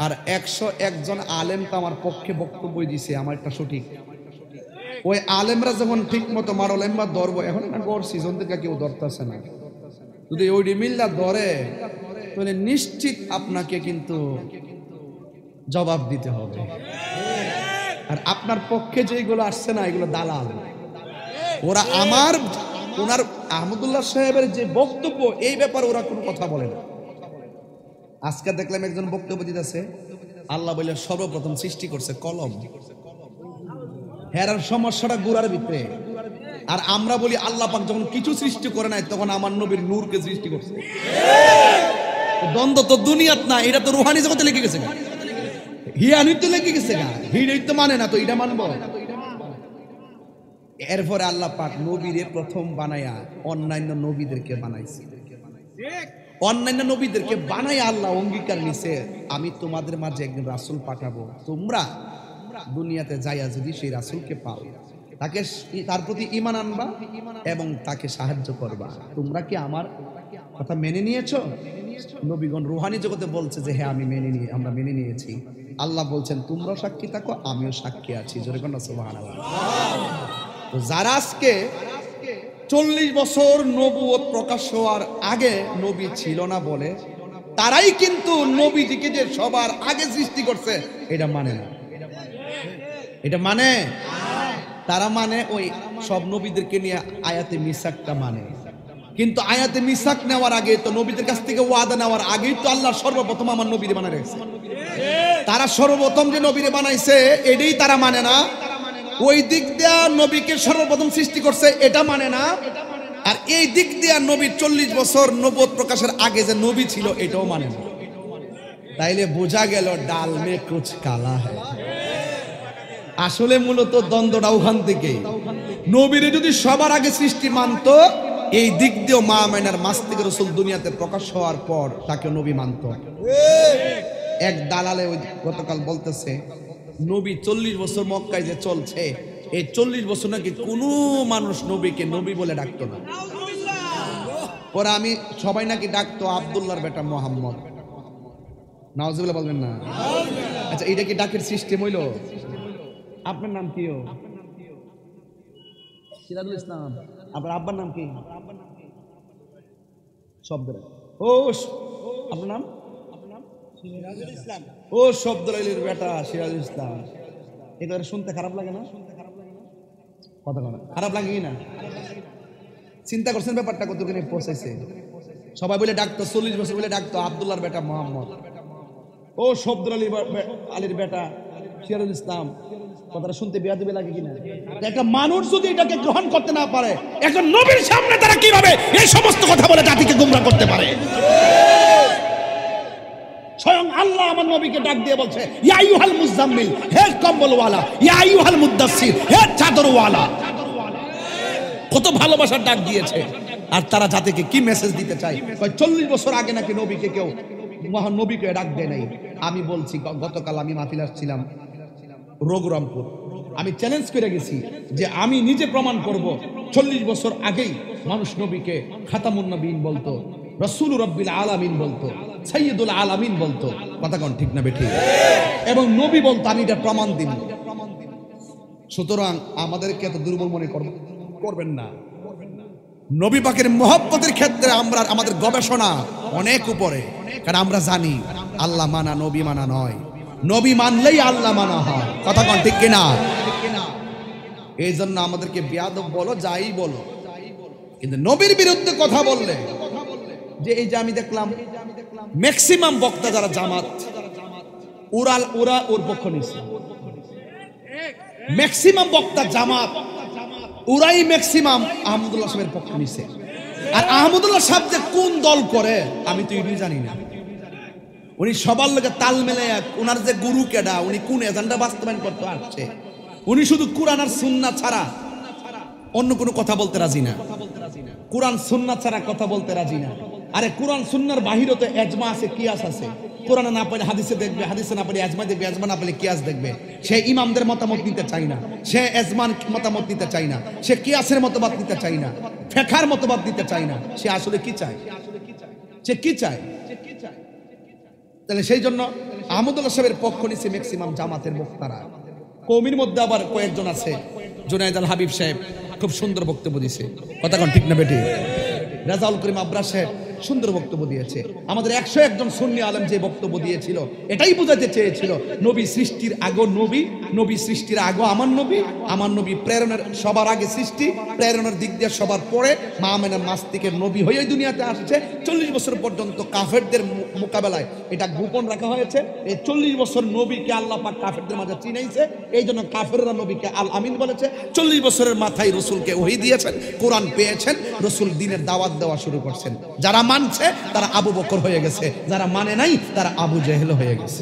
আর 101 জন আলেম তো আমার পক্ষে বক্তব্য দিছে, আমার একটা সঠিক। ওই আলেমরা যখন ঠিক মতো মারলেন বা ধরবো, এখন না গড় সিজন থেকে কেউ ধরতেছে না। যদি ওই মিল্লা ধরে তাহলে নিশ্চিত আপনাকে কিন্তু জবাব দিতে হবে। আর আপনার পক্ষে যেগুলো আসছে না এগুলো দালাল। ওরা ওনার আহমদুল্লাহ সাহেবের যে বক্তব্য এই ব্যাপারে ওরা কোনো কথা বলে না। আজকে দেখলাম একজন বক্তব্য দিতেছে, আল্লাহ বলে সর্বপ্রথম সৃষ্টি করছে কলম, হেরার সমস্যাটা গুড়ার ভিতরে। আর আমরা বলি আল্লাহ পাক যখন কিছু সৃষ্টি করে নাই তখন আমার নবীর নূরকে সৃষ্টি করছে। দ্বন্দ্ব তো দুনিয়াত না, এটা তো রুহানি জগতে লেগে গেছে গা, হিয়ানিতে লেগে গেছে গা, হিড়ই তো মানে না, তো এটা মানবো? এরপরে আল্লাহ পাক নবীরে প্রথম বানায়া অন্যান্য নবীদেরকে বানাইছে। অন্যান্য নবীদেরকে বানাই আল্লাহ অঙ্গীকার নিছে, আমি তোমাদের মাঝে একজন রাসূল পাঠাবো, তোমরা দুনিয়াতে যাইয়া যদি সেই রাসূলকে পাও তাকে তার প্রতি ঈমান আনবা এবং তাকে সাহায্য করবা। তোমরা কি আমার কথা মেনে নিয়েছো? নবীগণ রূহানি জগতে বলছে যে হ্যাঁ আমরা মেনে নিয়েছি। আল্লাহ বলছেন তোমরাও সাক্ষী থাকো, আমিও সাক্ষী আছি। জোরে কোন সুবহানাল্লাহ। তো যারা আজকে 40 বছর নবুয়ত প্রকাশ হওয়ার আগে নবী ছিল না বলে, তারাই কিন্তু নবীজিকে যে সবার আগে সৃষ্টি করছে এটা মানে না। এটা মানে তারা মানে ওই সব নবীদেরকে নিয়ে আয়াতে মিসাকটা মানে, কিন্তু আয়াতে মিসাক নেওয়ার আগে তো নবীদের কাছ থেকে ওয়াদা নেওয়ার আগেই তো আল্লাহ সর্বপ্রথম আমার নবীরে বানাইছে। তারা সর্বপ্রথম যে নবীরে বানাইছে এটাই তারা মানে না। ওই দিক দিয়া নবীকে সর্বপ্রথম সৃষ্টি করছে এটা মানে না। আর এই দিক দিয়া নবী 40 বছর নবুয়ত প্রকাশের আগে যে নবী ছিল এটাও মানে না। তাইলে বোঝা গেল ডাল মে কুছ কালা হ্যায়। আসলে মূলত দ্বন্দ্বটা ওখান থেকে। নবীরে যদি সবার আগে সৃষ্টি মানত, এই দিক দিয়েও মা মাইনার মাস থেকে রাসূল দুনিয়াতে প্রকাশ হওয়ার পর তাকে নবী মানত। এক দালালে ওই গতকাল বলতেছে নবী 40 বছর মক্কায় যে চলছে, এই 40 বছর নাকি কোনো মানুষ নবীকে নবী বলে ডাকতো না। পরে আমি সবাই নাকি ডাকতো আব্দুল্লাহর বেটা মোহাম্মদ। নাউজুবিল্লাহ বলবেন না? আচ্ছা, এটা কি ডাকের সিস্টেম হইল? আপনার নাম কি? সিরাজুল ইসলাম। আপনার আব্বার নাম কি? শব্দ। ও আপনার নাম? সিরাজুল ইসলাম। ও শব্দরাইলের বেটা সিরাজুল ইসলাম। এটা শুনতে খারাপ লাগে না? কথা বলা খারাপ লাগে কি না? চিন্তা করছেন ব্যাপারটা কতখানি পৌঁছাইছে? সবাই বলে ডাকতো, 40 বছর বলে ডাকতো আব্দুল্লাহর বেটা মোহাম্মদ। ও শব্দর আলীর বেটা সিরাজুল ইসলাম। কথাটা শুনতে বেয়াদবি লাগে কিনা? একটা মানুষ যদি এটাকে গ্রহণ করতে না পারে, একটা নবীর সামনে তারা কিভাবে এই সমস্ত কথা বলে জাতিকে গোমরাহ করতে পারে? স্বয়ং আল্লাহ আমার নবীকে ডাক দিয়ে বলছে, ইয়া আইয়ুহাল মুজাম্মিল, হে কম্বলওয়ালা, ইয়া আইয়ুহাল মুদ্দাসসির, হে চাদরওয়ালা। কত ভালোবাসার ডাক দিয়েছে। আর তারা জাতিকে কি মেসেজ দিতে চায়? 40 বছর আগে নাকি নবীকে কেউ মহান নবীকে ডাক দেয় নাই। আমি বলছি, গতকাল আমি মাহফিল আসছিলাম রঘুরামপুর, আমি চ্যালেঞ্জ করে গেছি যে আমি নিজে প্রমাণ করব 40 বছর আগেই মানুষ নবীকে খাতামুন নবীন বলতো, রাসূল রাব্বিল আলামিন বলতো, সাইয়্যিদুল আলামিন বলতো। কথা কোন ঠিক না বেঠিক? এবং নবী বলতো, আমি এটা প্রমাণ দিব। সুতরাং আমাদেরকে এত দুর্বল মনে করবেন না। নবী পাকের মহব্বতের ক্ষেত্রে আমরা আমাদের গবেষণা অনেক উপরে, কারণ আমরা জানি আল্লাহ মানা নবী মানা নয়, নবী মানলেই আল্লাহ মানা হয়। কথা কোন ঠিক কিনা? এই জন্য আমাদেরকে বেয়াদব বলো, যাই বলো, কিন্তু নবীর বিরুদ্ধে কথা বললে, যে এই যে আমি দেখলাম ম্যাক্সিমাম বক্তা যারা জামাত, ওরা ওর পক্ষ নিচ্ছে। ম্যাক্সিমাম বক্তা জামাত, ওরাই ম্যাক্সিমাম আহমদুল্লাহ সাহেবের পক্ষ নিছে। আর আহমদুল্লাহ সাহেব যে কোন দল করে আমি তো এটাই জানি না। উনি সবার লোকে তাল মেলে, ওনার যে গুরু কেডা, উনি কোন এজেন্ডা বাস্তবায়ন করতে আসছে, উনি শুধু কোরআন আর সুন্নাহ ছাড়া অন্য কোনো কথা বলতে রাজি না। কোরআন সুন্নাহ ছাড়া কথা বলতে রাজি না। আরে কোরআন সুন্নাহর বাহিরে তো এজমা আছে, কিয়াস আছে। কোরআনে না পেলে হাদিসে দেখবে, হাদিসে না পেলে এজমা দেখবে, এজমা না পেলে কিয়াস দেখবে। সে ইমামদের মতামত নিতে চায় না, সে এজমান মতামত নিতে চায় না, সে কিয়াসের মতবাদ নিতে চায় না, ফিকহের মতবাদ নিতে চায় না। সে আসলে কি চায়? সে কি চায়? তাহলে সেই জন্য আহমদুল্লাহ সাহেবের পক্ষ নিচ্ছে ম্যাক্সিমাম জামাতের বক্তারা। কওমির মধ্যে আবার কয়েকজন আছে, জুনায়েদ আল হাবিব সাহেব খুব সুন্দর বক্তব্য দিয়েছে। কথা কোন ঠিক না বেটি? রাজাউল করিম আবরা সাহেব সুন্দর বক্তব্য দিয়েছে। আমাদের 101 জন সুন্নি আলেম যে বক্তব্য দিয়েছিল, এটাই বোঝাতে চেয়েছিল নবী সৃষ্টির আগে নবী, নবী সৃষ্টির আগে আমার নবী, আমার নবী প্রেরণের সবার আগে সৃষ্টি, প্রেরণের দিক দিয়ে সবার পরে মা আমেনার নাস্তিকের নবী হয়ে দুনিয়াতে আসছে। 40 বছর পর্যন্ত কাফেরদের মোকাবেলায় এটা গোপন রাখা হয়েছে। এই 40 বছর নবীকে আল্লাহ পাক কাফেরদের মাঝে চিনাইছে, এই জন্য কাফেররা নবীকে আল আমিন বলেছে। 40 বছরের মাথায় রসুলকে ওহী দিয়েছেন, কোরআন পেয়েছেন, রসুল দ্বীনের দাওয়াত দেওয়া শুরু করছেন। যারা মানছে তারা আবু বকর হয়ে গেছে, যারা মানে নাই তারা আবু জেহেল হয়ে গেছে।